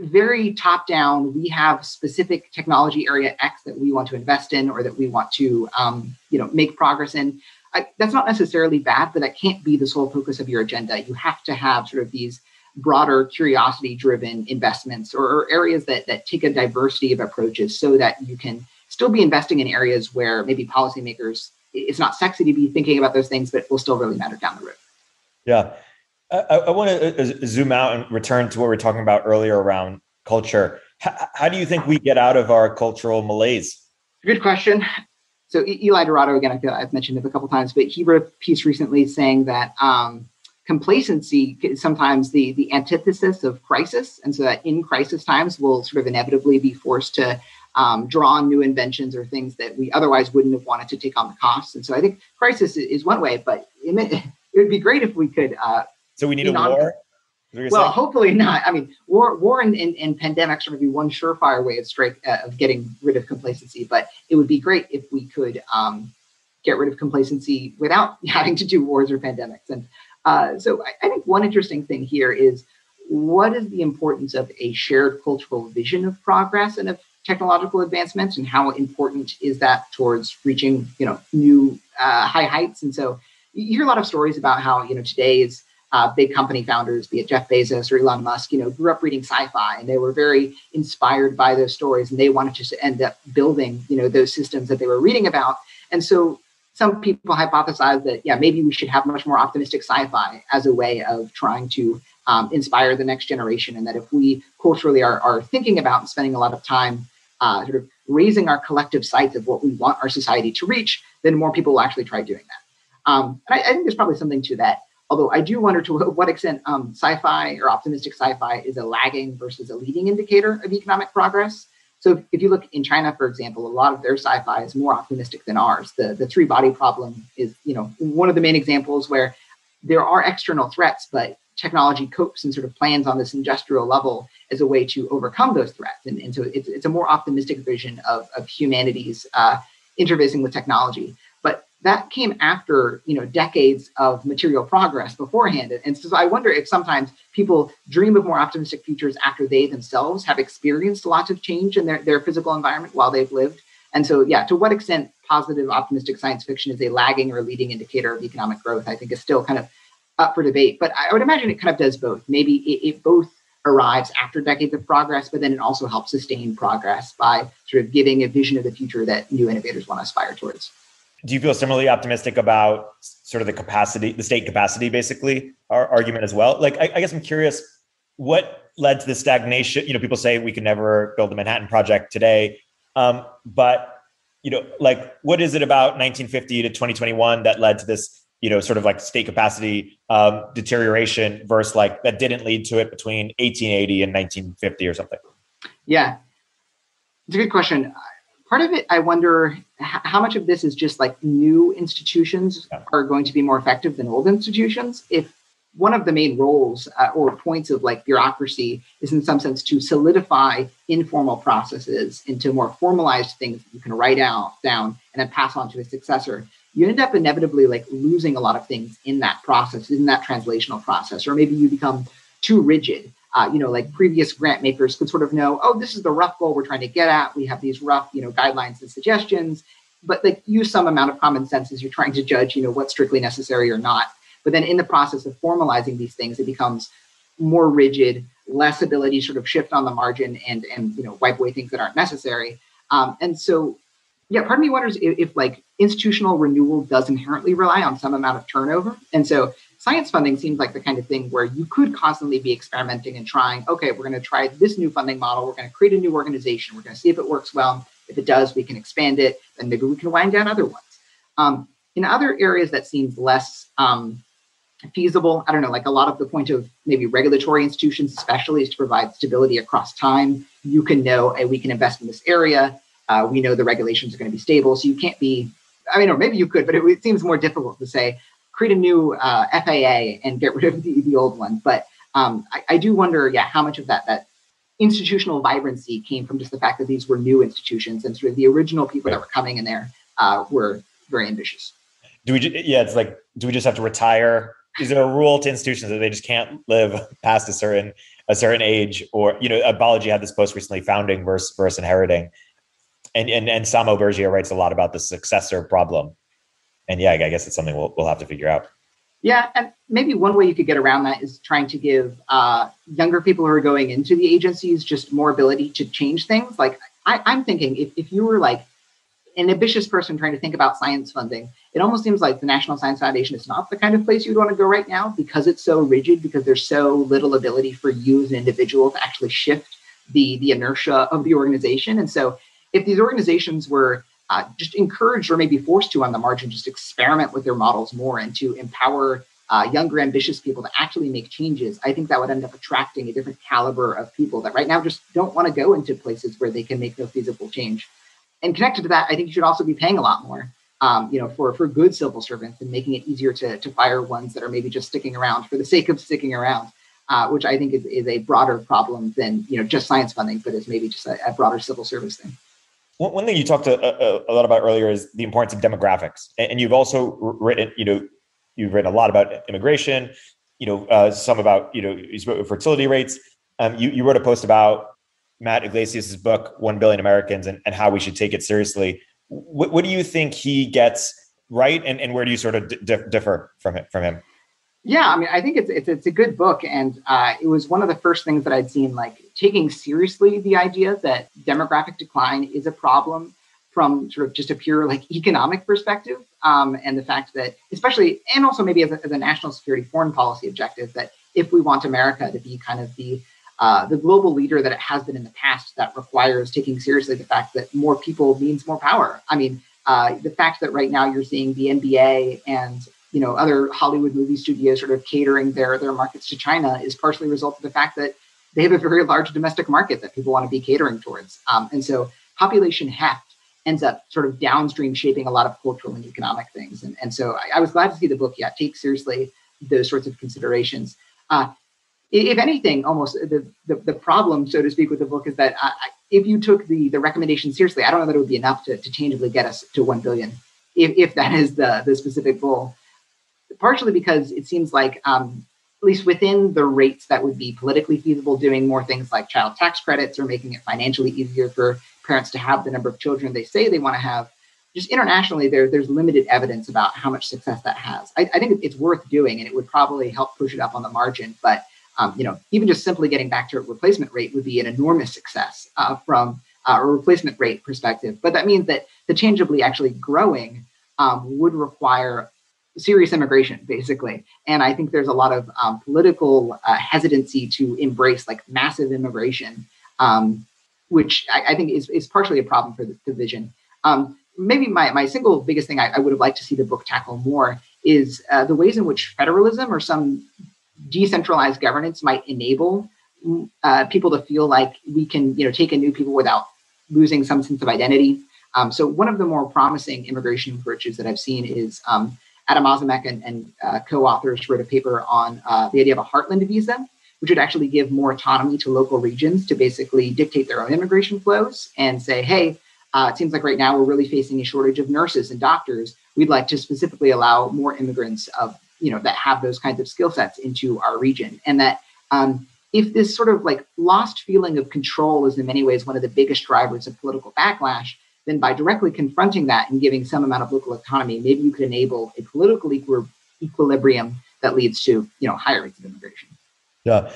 very top down. We have specific technology area X that we want to invest in, or that we want to make progress in. That's not necessarily bad, but that can't be the sole focus of your agenda. You have to have sort of these broader curiosity-driven investments, or areas that take a diversity of approaches, so that you can still be investing in areas where maybe policymakers, it's not sexy to be thinking about those things, but it will still really matter down the road. Yeah. I want to zoom out and return to what we were talking about earlier around culture. How do you think we get out of our cultural malaise? Good question. So Eli Dorado, again, I feel I've mentioned him a couple of times, but he wrote a piece recently saying that complacency is sometimes the antithesis of crisis. And so that in crisis times, we'll sort of inevitably be forced to draw on new inventions or things that we otherwise wouldn't have wanted to take on the costs. And so I think crisis is one way, but it would be great if we could. So we need a war? Well, hopefully not. I mean, war and pandemics are going to be one surefire way of getting rid of complacency. But it would be great if we could get rid of complacency without having to do wars or pandemics. And so I think one interesting thing here is, what is the importance of a shared cultural vision of progress and of technological advancements, and how important is that towards reaching new high heights? And so you hear a lot of stories about how today's big company founders, be it Jeff Bezos or Elon Musk, grew up reading sci-fi, and they were very inspired by those stories, and they wanted to end up building, those systems that they were reading about. And so some people hypothesize that, maybe we should have much more optimistic sci-fi as a way of trying to inspire the next generation, and that if we culturally are thinking about and spending a lot of time sort of raising our collective sights of what we want our society to reach, then more people will actually try doing that. And I think there's probably something to that. Although I do wonder to what extent sci-fi or optimistic sci-fi is a lagging versus a leading indicator of economic progress. So if you look in China, for example, a lot of their sci-fi is more optimistic than ours. The three-body problem is, one of the main examples where there are external threats, but technology copes and sort of plans on this industrial level as a way to overcome those threats. And so it's a more optimistic vision of humanity's interfacing with technology. But that came after, decades of material progress beforehand. And so I wonder if sometimes people dream of more optimistic futures after they themselves have experienced lots of change in their physical environment while they've lived. And so, to what extent positive, optimistic science fiction is a lagging or leading indicator of economic growth, I think is still kind of up for debate. But I would imagine it kind of does both. Maybe it both arrives after decades of progress, but then it also helps sustain progress by sort of giving a vision of the future that new innovators want to aspire towards. Do you feel similarly optimistic about sort of the state capacity, basically, our argument as well? Like, I guess I'm curious, what led to the stagnation? People say we can never build the Manhattan Project today. But, what is it about 1950 to 2021 that led to this, sort of like state capacity deterioration versus like that didn't lead to it between 1880 and 1950 or something? Yeah, it's a good question. Part of it, I wonder how much of this is just like new institutions are going to be more effective than old institutions. If one of the main roles or points of like bureaucracy is in some sense to solidify informal processes into more formalized things that you can write down and then pass on to a successor, you end up inevitably like losing a lot of things in that process, in that translational process, or maybe you become too rigid. Like previous grant makers could sort of know, this is the rough goal we're trying to get at. We have these rough, guidelines and suggestions, but like use some amount of common sense as you're trying to judge, what's strictly necessary or not. But then in the process of formalizing these things, it becomes more rigid, less ability to sort of shift on the margin and wipe away things that aren't necessary. And so, part of me wonders if like institutional renewal does inherently rely on some amount of turnover. And so science funding seems like the kind of thing where you could constantly be experimenting and trying, okay, we're going to try this new funding model. We're going to create a new organization. We're going to see if it works well. If it does, we can expand it, and maybe we can wind down other ones. In other areas that seems less feasible, I don't know, like a lot of the point of maybe regulatory institutions, especially, is to provide stability across time. You can know, we can invest in this area. We know the regulations are going to be stable. So you can't be, or maybe you could, but it seems more difficult to say, create a new FAA and get rid of the old one. But I do wonder, how much of that institutional vibrancy came from just the fact that these were new institutions and sort of the original people that were coming in there were very ambitious. Do we just have to retire? Is there a rule to institutions that they just can't live past a certain age? Or, Biology had this post recently, founding versus inheriting. And Samo Bergia writes a lot about the successor problem. And I guess it's something we'll have to figure out. Yeah, and maybe one way you could get around that is trying to give younger people who are going into the agencies just more ability to change things. Like I'm thinking if you were like an ambitious person trying to think about science funding, it almost seems like the National Science Foundation is not the kind of place you'd want to go right now because it's so rigid, because there's so little ability for you as an individual to actually shift the inertia of the organization. And so if these organizations were just encouraged or maybe forced to on the margin, just experiment with their models more and to empower younger, ambitious people to actually make changes, I think that would end up attracting a different caliber of people that right now just don't want to go into places where they can make no feasible change. And connected to that, I think you should also be paying a lot more, for good civil servants and making it easier to fire ones that are maybe just sticking around for the sake of sticking around, which I think is a broader problem than just science funding, but is maybe just a broader civil service thing. One thing you talked a lot about earlier is the importance of demographics, and you've also written, you've written a lot about immigration, some about, you spoke of fertility rates. You wrote a post about Matt Iglesias' book, 1 Billion Americans, and how we should take it seriously. What do you think he gets right, and where do you sort of differ from him? Yeah, I mean, I think it's a good book, and it was one of the first things that I'd seen, like, taking seriously the idea that demographic decline is a problem from sort of just a pure economic perspective, and the fact that, especially, and also maybe as a national security foreign policy objective, that if we want America to be kind of the global leader that it has been in the past, that requires taking seriously the fact that more people means more power. I mean, the fact that right now you're seeing the NBA and other Hollywood movie studios sort of catering their markets to China is partially a result of the fact that they have a very large domestic market that people want to be catering towards. And so population heft ends up sort of downstream shaping a lot of cultural and economic things. And so I was glad to see the book, take seriously those sorts of considerations. If anything, almost the problem, so to speak, with the book is that if you took the recommendation seriously, I don't know that it would be enough to tangibly get us to 1 billion, if that is the specific goal. Partially because it seems like, at least within the rates that would be politically feasible, doing more things like child tax credits or making it financially easier for parents to have the number of children they say they want to have, just internationally, there's limited evidence about how much success that has. I think it's worth doing, and it would probably help push it up on the margin. But even just simply getting back to a replacement rate would be an enormous success from a replacement rate perspective. But that means that the tangibly actually growing would require serious immigration, basically. And I think there's a lot of political hesitancy to embrace massive immigration, which I think is partially a problem for the division. Maybe my single biggest thing I would have liked to see the book tackle more is the ways in which federalism or some decentralized governance might enable people to feel like we can, take in new people without losing some sense of identity. So one of the more promising immigration approaches that I've seen is Adam Ozimek and co-authors wrote a paper on the idea of a heartland visa, which would actually give more autonomy to local regions to basically dictate their own immigration flows and say, hey, it seems like right now we're really facing a shortage of nurses and doctors. We'd like to specifically allow more immigrants of, that have those kinds of skill sets into our region. And that if this sort of lost feeling of control is in many ways one of the biggest drivers of political backlash, then by directly confronting that and giving some amount of local autonomy, maybe you could enable a political equilibrium that leads to, higher rates of immigration. Yeah.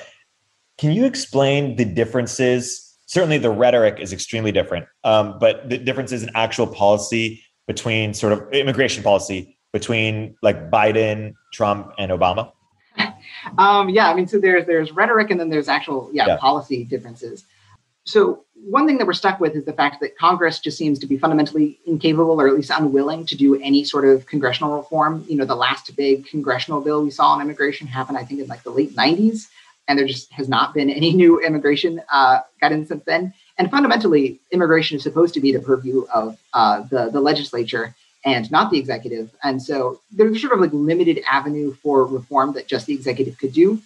Can you explain the differences? Certainly the rhetoric is extremely different, but the differences in actual policy between sort of immigration policy between Biden, Trump, and Obama? So there's rhetoric and then there's actual policy differences. So one thing that we're stuck with is the fact that Congress just seems to be fundamentally incapable, or at least unwilling, to do any sort of congressional reform. The last big congressional bill we saw on immigration happened, I think, in the late 90s. And there just has not been any new immigration guidance since then. And fundamentally, immigration is supposed to be the purview of the legislature and not the executive. And so there's sort of limited avenue for reform that just the executive could do.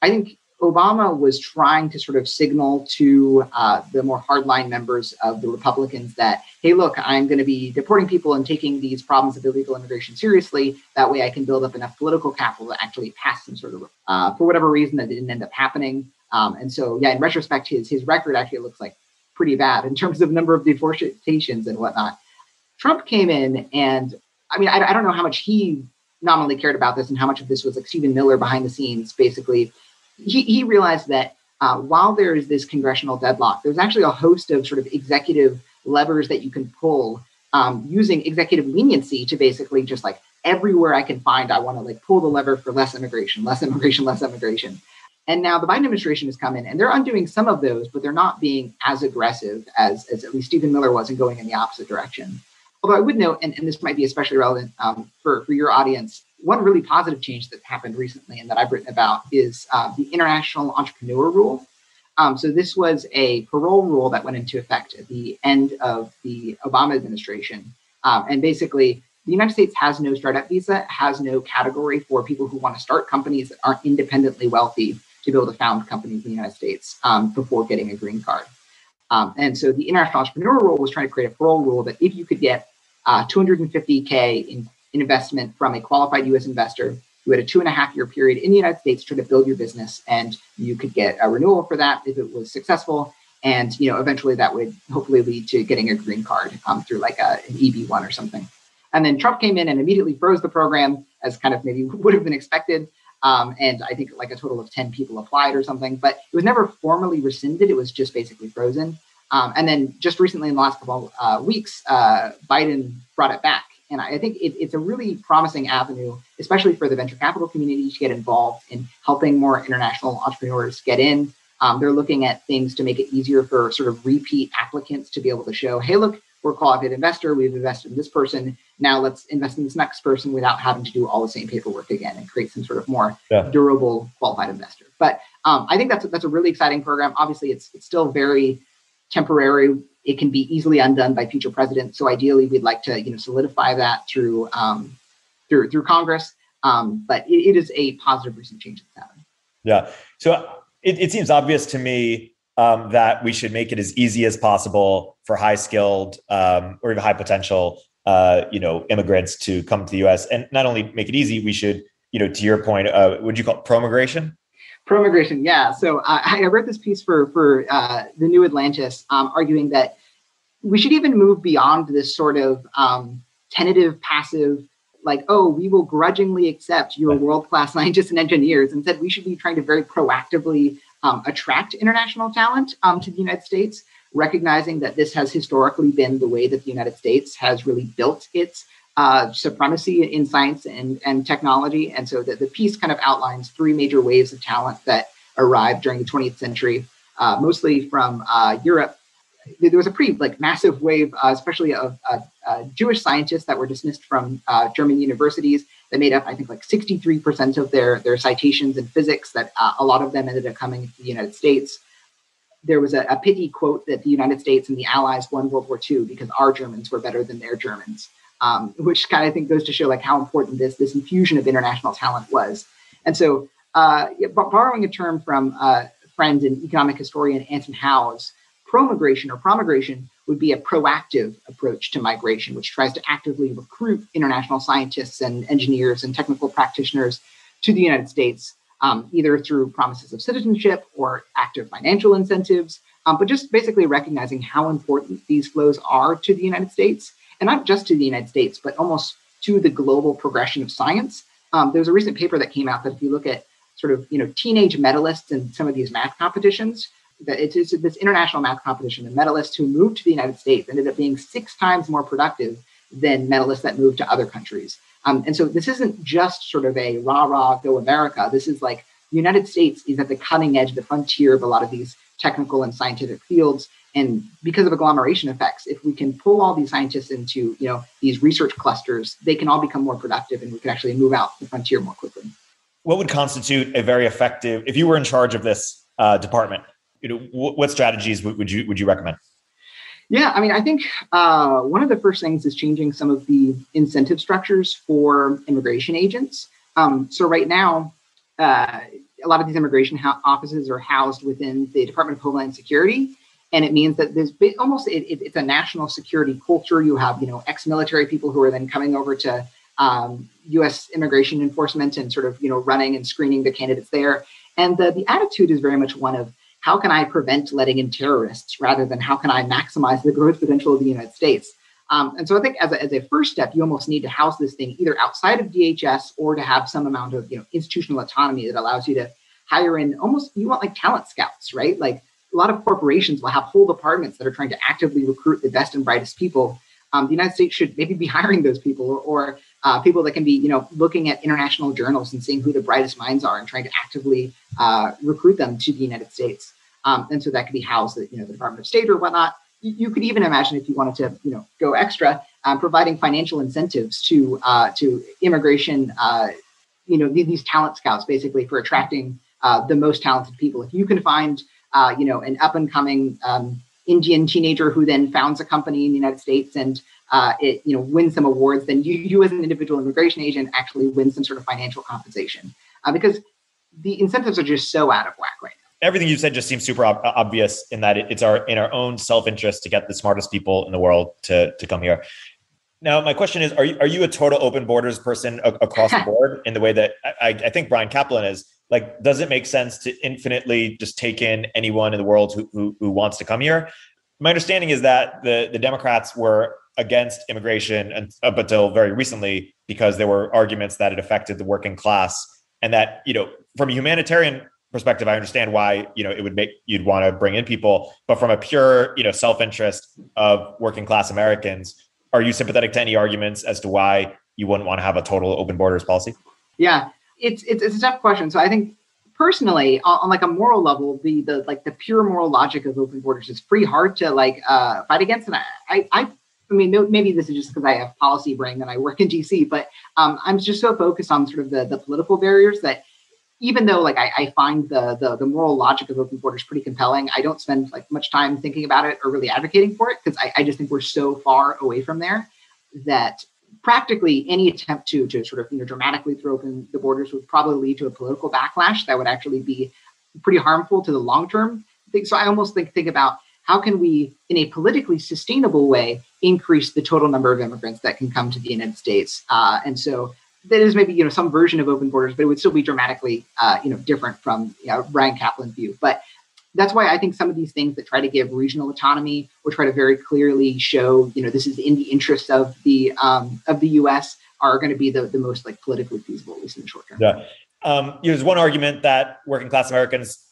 I think Obama was trying to sort of signal to the more hardline members of the Republicans that, hey, look, I'm going to be deporting people and taking these problems of illegal immigration seriously. That way I can build up enough political capital to actually pass some sort of, for whatever reason, that didn't end up happening. And so, in retrospect, his record actually looks pretty bad in terms of number of deportations and whatnot. Trump came in and, I don't know how much he nominally cared about this and how much of this was Stephen Miller behind the scenes. Basically, he realized that while there is this congressional deadlock, there's actually a host of sort of executive levers that you can pull using executive leniency to basically just everywhere I can find, I want to pull the lever for less immigration, less immigration, less immigration. And now the Biden administration has come in and they're undoing some of those, but they're not being as aggressive as at least Stephen Miller was and going in the opposite direction. Although I would note, and this might be especially relevant for your audience, one really positive change that happened recently and that I've written about is the international entrepreneur rule. So this was a parole rule that went into effect at the end of the Obama administration. And basically, the United States has no startup visa, has no category for people who want to start companies that aren't independently wealthy to be able to found companies in the United States before getting a green card. And so the international entrepreneur rule was trying to create a parole rule that if you could get $250K in investment from a qualified U.S. investor, you had a 2.5-year period in the United States to try to build your business, and you could get a renewal for that if it was successful. And eventually that would hopefully lead to getting a green card through like an EB-1 or something. And then Trump came in and immediately froze the program, as kind of maybe would have been expected. And I think like a total of 10 people applied or something, but it was never formally rescinded. It was just basically frozen. And then just recently in the last couple of weeks, Biden brought it back. And I think it's a really promising avenue, especially for the venture capital community, to get involved in helping more international entrepreneurs get in. They're looking at things to make it easier for sort of repeat applicants to be able to show, hey, look, we're a qualified investor. We've invested in this person. Now let's invest in this next person without having to do all the same paperwork again and create some sort of more durable qualified investor. But I think that's a really exciting program. Obviously, it's still very temporary. It can be easily undone by future presidents. So ideally, we'd like to solidify that through Congress. But it is a positive recent change that's happened. Yeah. So it seems obvious to me that we should make it as easy as possible for high skilled or even high potential immigrants to come to the U.S. And not only make it easy, we should, to your point, would you call it pro-migration? Pro-migration, yeah. So I wrote this piece for the New Atlantis, arguing that we should even move beyond this sort of tentative, passive, like, oh, we will grudgingly accept your world-class scientists and engineers. Instead, we should be trying to very proactively attract international talent to the United States, recognizing that this has historically been the way that the United States has really built its supremacy in science and technology. And so the piece kind of outlines 3 major waves of talent that arrived during the 20th century, mostly from Europe. There was a pretty massive wave, especially of Jewish scientists that were dismissed from German universities that made up, I think, 63% of their citations in physics, that a lot of them ended up coming to the United States. There was a pithy quote that the United States and the Allies won World War II because our Germans were better than their Germans, which kind of I think goes to show how important this infusion of international talent was. And so borrowing a term from a friend and economic historian Anton Howes, pro-migration or promigration would be a proactive approach to migration, which tries to actively recruit international scientists and engineers and technical practitioners to the United States, either through promises of citizenship or active financial incentives, but just basically recognizing how important these flows are to the United States, and not just to the United States, but almost to the global progression of science. There's a recent paper that came out that if you look at sort of, teenage medalists in some of these math competitions, that it's this international math competition, and medalists who moved to the United States ended up being 6 times more productive than medalists that moved to other countries. And so this isn't just sort of a rah-rah, go America. This is the United States is at the cutting edge, the frontier of a lot of these technical and scientific fields. And because of agglomeration effects, if we can pull all these scientists into, these research clusters, they can all become more productive and we can actually move out the frontier more quickly. What would constitute a very effective, if you were in charge of this department, what strategies would you recommend? Yeah, I mean, I think one of the first things is changing some of the incentive structures for immigration agents. So right now, a lot of these immigration offices are housed within the Department of Homeland Security. And it means that there's almost, it's a national security culture. You have, ex-military people who are then coming over to U.S. immigration enforcement and sort of, running and screening the candidates there. And the attitude is very much one of, how can I prevent letting in terrorists rather than how can I maximize the growth potential of the United States? And so I think as a first step, you almost need to house this thing either outside of DHS or to have some amount of institutional autonomy that allows you to hire in you want talent scouts, right? A lot of corporations will have whole departments that are trying to actively recruit the best and brightest people. The United States should maybe be hiring those people or people that can be, looking at international journals and seeing who the brightest minds are and trying to actively recruit them to the United States. And so that could be housed at, the Department of State or whatnot. You could even imagine if you wanted to, go extra, providing financial incentives to immigration, these talent scouts basically for attracting the most talented people. If you can find, an up and coming Indian teenager who then founds a company in the United States and it wins some awards, then you as an individual immigration agent actually win some sort of financial compensation because the incentives are just so out of whack right now. Everything you said just seems super obvious in that it's in our own self-interest to get the smartest people in the world to come here. Now, my question is, are you a total open borders person across the board in the way that I think Brian Kaplan is? Like, does it make sense to infinitely just take in anyone in the world who wants to come here? My understanding is that the Democrats were against immigration up until very recently because there were arguments that it affected the working class, and that, from a humanitarian perspective, I understand why, it would make you'd want to bring in people, but from a pure, self-interest of working class Americans, are you sympathetic to any arguments as to why you wouldn't want to have a total open borders policy? Yeah, it's a tough question. So I think personally, on like a moral level, the pure moral logic of open borders is pretty hard to fight against. And I mean, maybe this is just because I have policy brain and I work in DC, but I'm just so focused on sort of the political barriers that even though I find the moral logic of open borders pretty compelling, I don't spend much time thinking about it or really advocating for it because I just think we're so far away from there that practically any attempt to sort of dramatically throw open the borders would probably lead to a political backlash that would actually be pretty harmful to the long term thing. So I almost think about how can we, in a politically sustainable way, increase the total number of immigrants that can come to the United States, and so. That is maybe some version of open borders, but it would still be dramatically different from Brian Kaplan's view. But that's why I think some of these things that try to give regional autonomy or try to very clearly show this is in the interest of the U.S. are going to be the most politically feasible, at least in the short term. Yeah, there's one argument that working class Americans,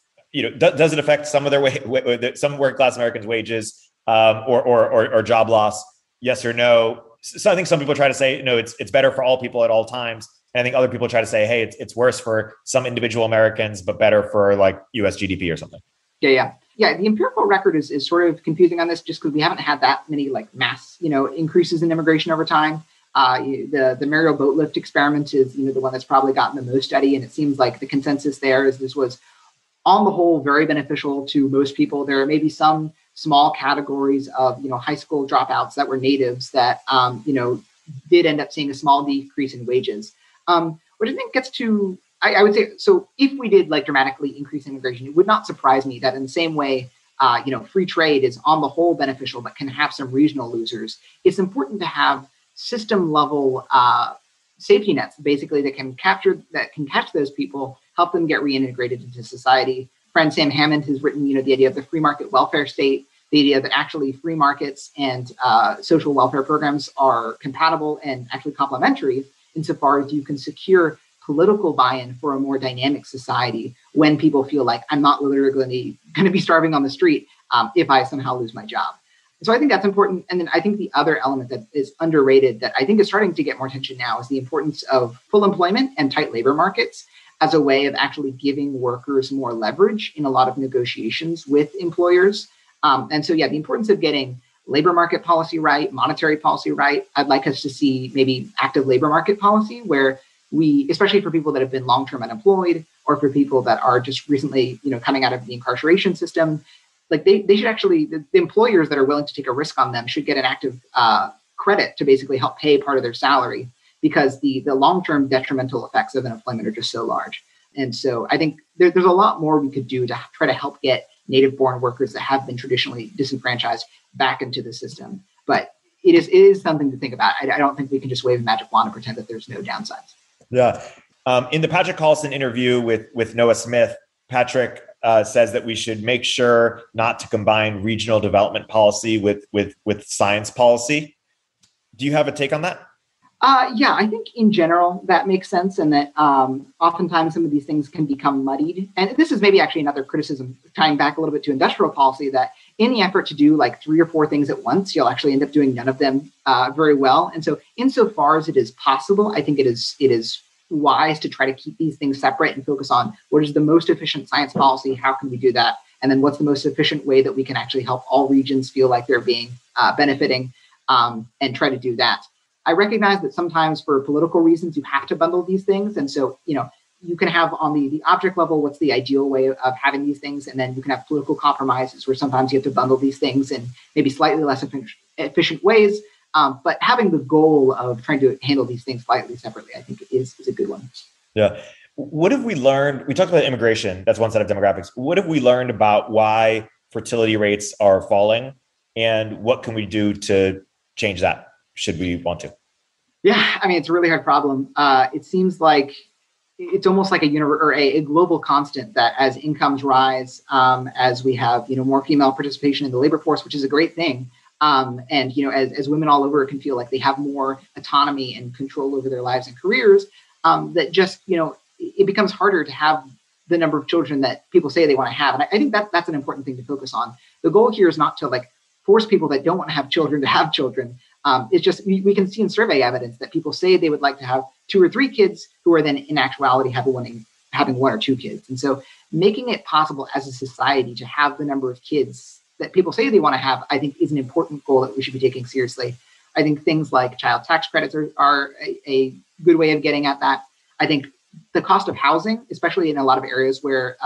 does it affect some of their some working class Americans' wages or job loss? Yes or no? So I think some people try to say, no, it's better for all people at all times. And I think other people try to say, hey, it's worse for some individual Americans, but better for US GDP or something. Yeah. The empirical record is sort of confusing on this just because we haven't had that many mass, increases in immigration over time. The Mariel boat lift experiment is, the one that's probably gotten the most study. And it seems like the consensus there is this was on the whole very beneficial to most people. There are maybe some small categories of high school dropouts that were natives that did end up seeing a small decrease in wages, which I think gets to I would say so. If we did dramatically increase immigration, it would not surprise me that in the same way free trade is on the whole beneficial but can have some regional losers. It's important to have system level safety nets basically that can catch those people, help them get reintegrated into society. Friend Sam Hammond has written, the idea of the free market welfare state, the idea that actually free markets and social welfare programs are compatible and actually complementary insofar as you can secure political buy-in for a more dynamic society when people feel like I'm not literally going to be starving on the street if I somehow lose my job. So I think that's important. And then I think the other element that is underrated that I think is starting to get more attention now is the importance of full employment and tight labor markets as a way of actually giving workers more leverage in a lot of negotiations with employers. And so, the importance of getting labor market policy right, monetary policy right. I'd like us to see maybe active labor market policy where we, especially for people that have been long-term unemployed or for people that are just recently, coming out of the incarceration system, they should actually, the employers that are willing to take a risk on them should get an active credit to basically help pay part of their salary, because the long-term detrimental effects of unemployment are just so large. And so I think there's a lot more we could do to try to help get native-born workers that have been traditionally disenfranchised back into the system. But it is something to think about. I don't think we can just wave a magic wand and pretend that there's no downsides. Yeah. In the Patrick Collison interview with Noah Smith, Patrick says that we should make sure not to combine regional development policy with science policy. Do you have a take on that? I think in general that makes sense, and that oftentimes some of these things can become muddied. And this is maybe actually another criticism, tying back a little bit to industrial policy, that in the effort to do 3 or 4 things at once, you'll actually end up doing none of them very well. And so insofar as it is possible, I think it is wise to try to keep these things separate and focus on what is the most efficient science policy, how can we do that, and then what's the most efficient way that we can actually help all regions feel like they're being benefiting. and try to do that. I recognize that sometimes for political reasons, you have to bundle these things. And so, you can have on the object level, what's the ideal way of having these things. And then you can have political compromises where sometimes you have to bundle these things in maybe slightly less efficient ways. But having the goal of trying to handle these things slightly separately, I think is a good one. Yeah. What have we learned? We talked about immigration. That's one set of demographics. What have we learned about why fertility rates are falling? And what can we do to change that, should we want to? Yeah, I mean, it's a really hard problem. It seems like it's almost like a global constant that as incomes rise, as we have more female participation in the labor force, which is a great thing, and as women all over can feel like they have more autonomy and control over their lives and careers, that just it becomes harder to have the number of children that people say they want to have. And I think that's an important thing to focus on. The goal here is not to force people that don't want to have children to have children. It's just we can see in survey evidence that people say they would like to have 2 or 3 kids, who are then in actuality having 1 or 2 kids. And so making it possible as a society to have the number of kids that people say they want to have, I think, is an important goal that we should be taking seriously. I think things like child tax credits are a good way of getting at that. I think the cost of housing, especially in a lot of areas where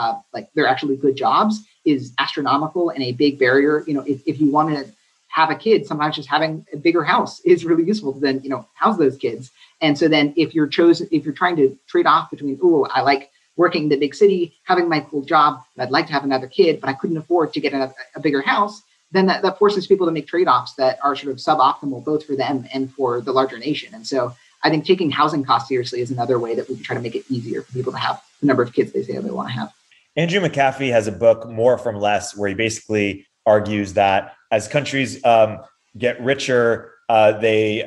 they're actually good jobs, is astronomical and a big barrier. If you want to have a kid, sometimes just having a bigger house is really useful to then, house those kids. And so then if you're trying to trade off between, I like working in the big city, having my cool job, and I'd like to have another kid, but I couldn't afford to get a bigger house, then that forces people to make trade-offs that are sort of suboptimal, both for them and for the larger nation. And so I think taking housing costs seriously is another way that we can try to make it easier for people to have the number of kids they say they want to have. Andrew McAfee has a book, More from Less, where he basically argues that as countries get richer, they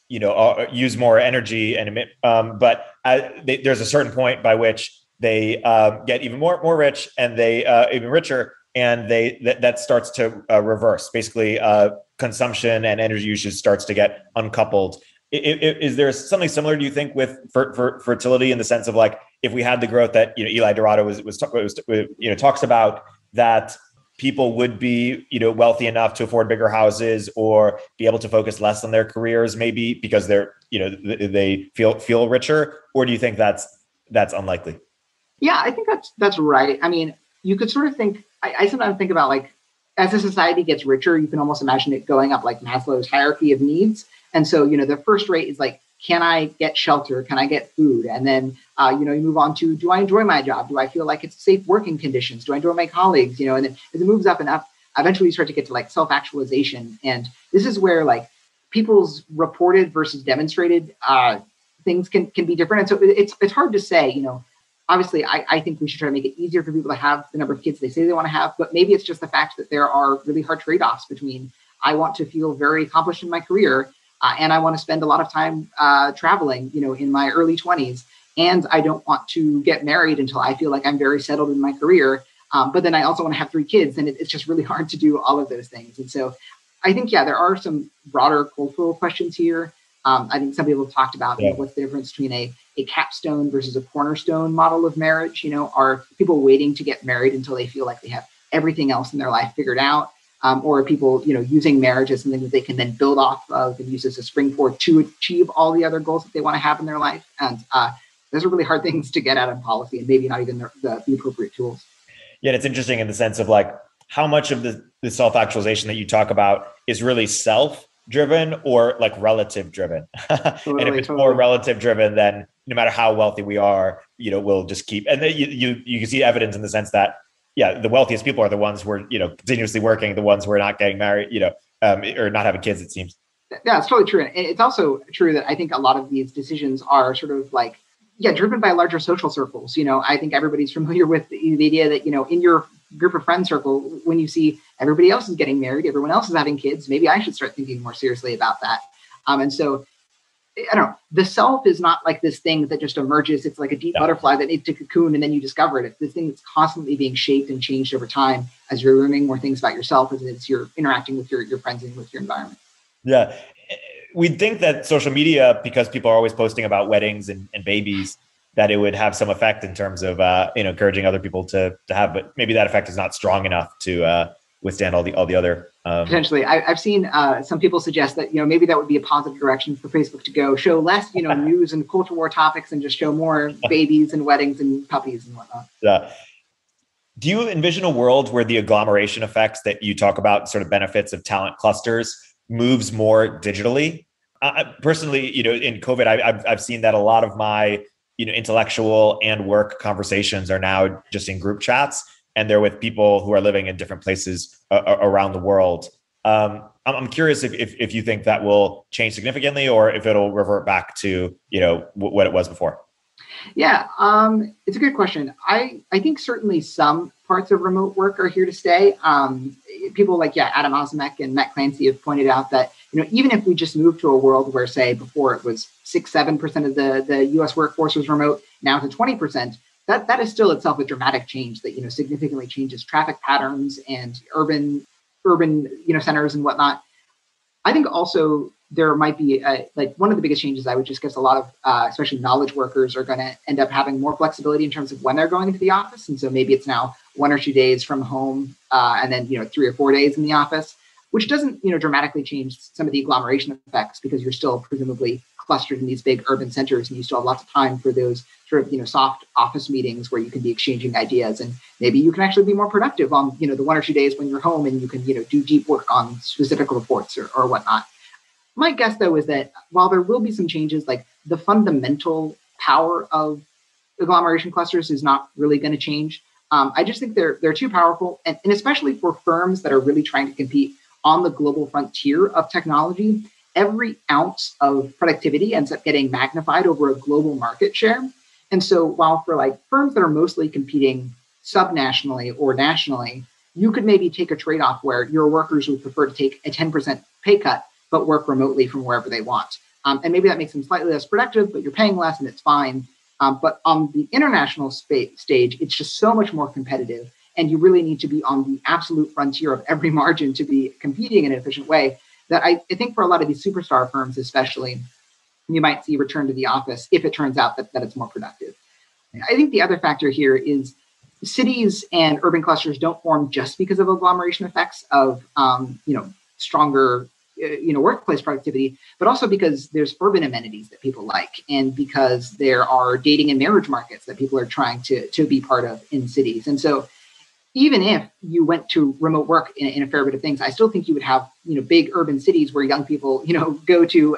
use more energy and emit, but there's a certain point by which they get even more rich, and they even richer, and that starts to reverse. Basically, consumption and energy usage starts to get uncoupled. Is there something similar, do you think, with fertility, in the sense of if we had the growth that Eli Dorado was talks about, that people would be wealthy enough to afford bigger houses or be able to focus less on their careers, maybe because they're they feel richer? Or do you think that's unlikely? Yeah, I think that's right. I mean, you could sort of think. I sometimes think about as a society gets richer, you can almost imagine it going up like Maslow's hierarchy of needs. And so, the first rate is can I get shelter? Can I get food? And then, you move on to, do I enjoy my job? Do I feel like it's safe working conditions? Do I enjoy my colleagues? And then as it moves up and up, eventually you start to get to self-actualization. And this is where people's reported versus demonstrated things can be different. And so it's hard to say, obviously I think we should try to make it easier for people to have the number of kids they say they want to have, but maybe it's just the fact that there are really hard trade-offs between, I want to feel very accomplished in my career, and I want to spend a lot of time traveling, in my early 20s. And I don't want to get married until I feel like I'm very settled in my career. But then I also want to have 3 kids. And it's just really hard to do all of those things. And so I think, there are some broader cultural questions here. I think some people have talked about what's the difference between a capstone versus a cornerstone model of marriage. Are people waiting to get married until they feel like they have everything else in their life figured out? Or are people, using marriage as something that they can then build off of and use as a springboard to achieve all the other goals that they want to have in their life? And those are really hard things to get at in policy, and maybe not even the appropriate tools. Yeah, it's interesting in the sense of how much of the self-actualization that you talk about is really self-driven or relative driven. Totally, and if it's more relative driven, then no matter how wealthy we are, we'll just keep. And then you can see evidence in the sense that, the wealthiest people are the ones who are, continuously working, the ones who are not getting married, or not having kids, it seems. Yeah, it's totally true. And it's also true that I think a lot of these decisions are sort of driven by larger social circles. I think everybody's familiar with the idea that, in your group of friends circle, when you see everybody else is getting married, everyone else is having kids, maybe I should start thinking more seriously about that. And so, I don't know, the self is not this thing that just emerges. It's like a deep butterfly that needs to cocoon and then you discover it. It's this thing that's constantly being shaped and changed over time as you're learning more things about yourself, as you're interacting with your friends and with your environment. Yeah. We'd think that social media, because people are always posting about weddings and babies, that it would have some effect in terms of, encouraging other people to have, but maybe that effect is not strong enough to withstand all the other. Potentially, I've seen some people suggest that maybe that would be a positive direction for Facebook to go. Show less news and culture war topics and just show more babies and weddings and puppies and whatnot. Yeah. Do you envision a world where the agglomeration effects that you talk about, sort of benefits of talent clusters, moves more digitally? Personally, in COVID, I've seen that a lot of my intellectual and work conversations are now just in group chats, and they're with people who are living in different places around the world. I'm curious if you think that will change significantly, or if it'll revert back to what it was before. Yeah, it's a good question. I think certainly some parts of remote work are here to stay. People like Adam Ozimek and Matt Clancy have pointed out that even if we just move to a world where, say, before it was 6-7% of the U.S. workforce was remote, now to 20%, that is still itself a dramatic change that significantly changes traffic patterns and urban centers and whatnot. I think also there might be one of the biggest changes, I would just guess a lot of especially knowledge workers are going to end up having more flexibility in terms of when they're going into the office. And so maybe it's now 1 or 2 days from home and then 3 or 4 days in the office, which doesn't dramatically change some of the agglomeration effects because you're still presumably clustered in these big urban centers and you still have lots of time for those sort of soft office meetings where you can be exchanging ideas, and maybe you can actually be more productive on the 1 or 2 days when you're home and you can do deep work on specific reports or whatnot. My guess, though, is that while there will be some changes, like the fundamental power of agglomeration clusters is not really going to change. I just think they're too powerful, and especially for firms that are really trying to compete on the global frontier of technology, every ounce of productivity ends up getting magnified over a global market share. And so while for firms that are mostly competing subnationally or nationally, you could maybe take a trade-off where your workers would prefer to take a 10% pay cut but work remotely from wherever they want. And maybe that makes them slightly less productive, but you're paying less and it's fine. But on the international stage, it's just so much more competitive. And you really need to be on the absolute frontier of every margin to be competing in an efficient way that I think for a lot of these superstar firms, especially, you might see return to the office if it turns out that it's more productive. I think the other factor here is cities and urban clusters don't form just because of agglomeration effects of stronger workplace productivity, but also because there's urban amenities that people like, and because there are dating and marriage markets that people are trying to be part of in cities. And so even if you went to remote work in a fair bit of things, I still think you would have big urban cities where young people go to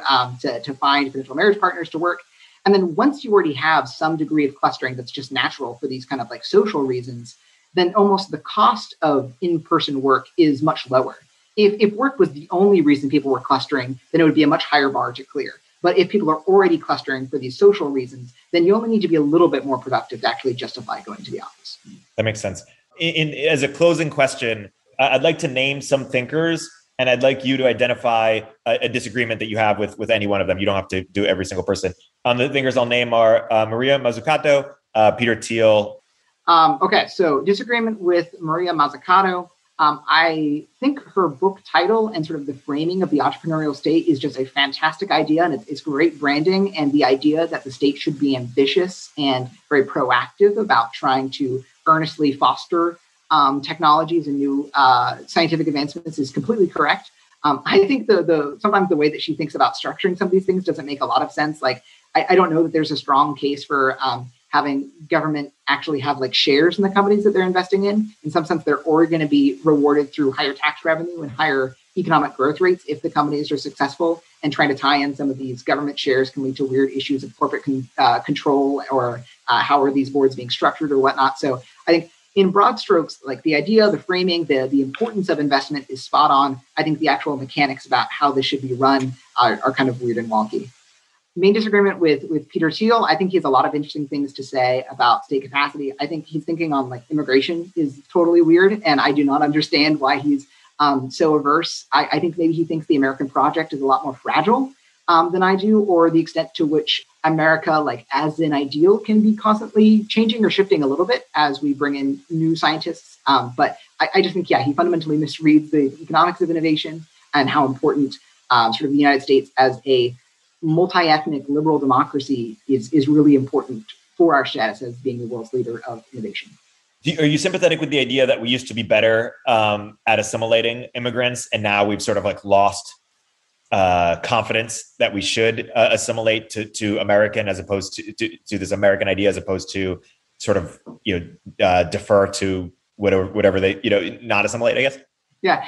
find potential marriage partners to work. And then once you already have some degree of clustering that's just natural for these kind of social reasons, then almost the cost of in-person work is much lower. If work was the only reason people were clustering, then it would be a much higher bar to clear. But if people are already clustering for these social reasons, then you only need to be a little bit more productive to actually justify going to the office. That makes sense. As a closing question, I'd like to name some thinkers, and I'd like you to identify a disagreement that you have with any one of them. You don't have to do every single person. The thinkers I'll name are Maria Mazzucato, Peter Thiel. Okay, so disagreement with Maria Mazzucato. I think her book title and sort of the framing of the entrepreneurial state is just a fantastic idea, and it's great branding. And the idea that the state should be ambitious and very proactive about trying to earnestly foster technologies and new scientific advancements is completely correct. I think sometimes the way that she thinks about structuring some of these things doesn't make a lot of sense. I don't know that there's a strong case for having government actually have shares in the companies that they're investing in. In some sense, they're already going to be rewarded through higher tax revenue and higher economic growth rates if the companies are successful. And trying to tie in some of these government shares can lead to weird issues of corporate control or how are these boards being structured or whatnot. So I think in broad strokes, the idea, the framing, the importance of investment is spot on. I think the actual mechanics about how this should be run are kind of weird and wonky. Main disagreement with Peter Thiel. I think he has a lot of interesting things to say about state capacity. I think he's thinking on immigration is totally weird, and I do not understand why he's so averse. I think maybe he thinks the American project is a lot more fragile than I do, or the extent to which America, as an ideal, can be constantly changing or shifting a little bit as we bring in new scientists. But I just think, he fundamentally misreads the economics of innovation and how important sort of the United States as a multi-ethnic liberal democracy is really important for our status as being the world's leader of innovation. Are you sympathetic with the idea that we used to be better at assimilating immigrants, and now we've sort of like lost confidence that we should assimilate to American as opposed to this American idea, as opposed to sort of defer to whatever they not assimilate, I guess? Yeah,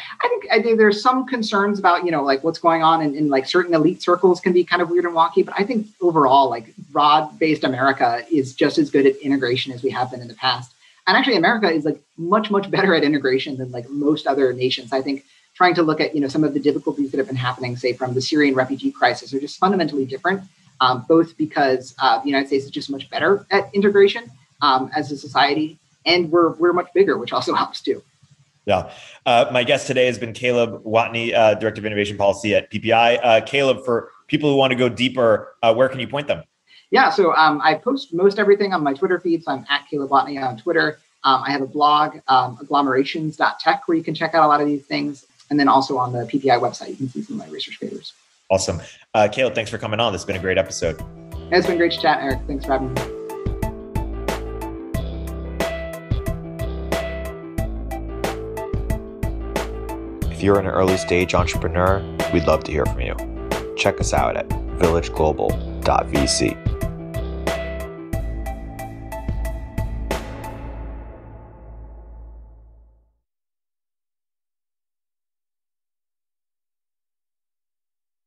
I think there's some concerns about, like what's going on in like certain elite circles can be kind of weird and wonky. But I think overall, like broad-based America is just as good at integration as we have been in the past. And actually, America is like much, much better at integration than like most other nations. I think trying to look at, some of the difficulties that have been happening, say from the Syrian refugee crisis, are just fundamentally different, both because the United States is just much better at integration as a society, and we're much bigger, which also helps too. Yeah. My guest today has been Caleb Watney, Director of Innovation Policy at PPI. Caleb, for people who want to go deeper, where can you point them? Yeah, so I post most everything on my Twitter feed. So I'm at Caleb Watney on Twitter. I have a blog, agglomerations.tech, where you can check out a lot of these things. And then also on the PPI website, you can see some of my research papers. Awesome. Caleb, thanks for coming on. This has been a great episode. It's been great to chat, Erik. Thanks for having me. If you're an early stage entrepreneur, we'd love to hear from you. Check us out at villageglobal.vc.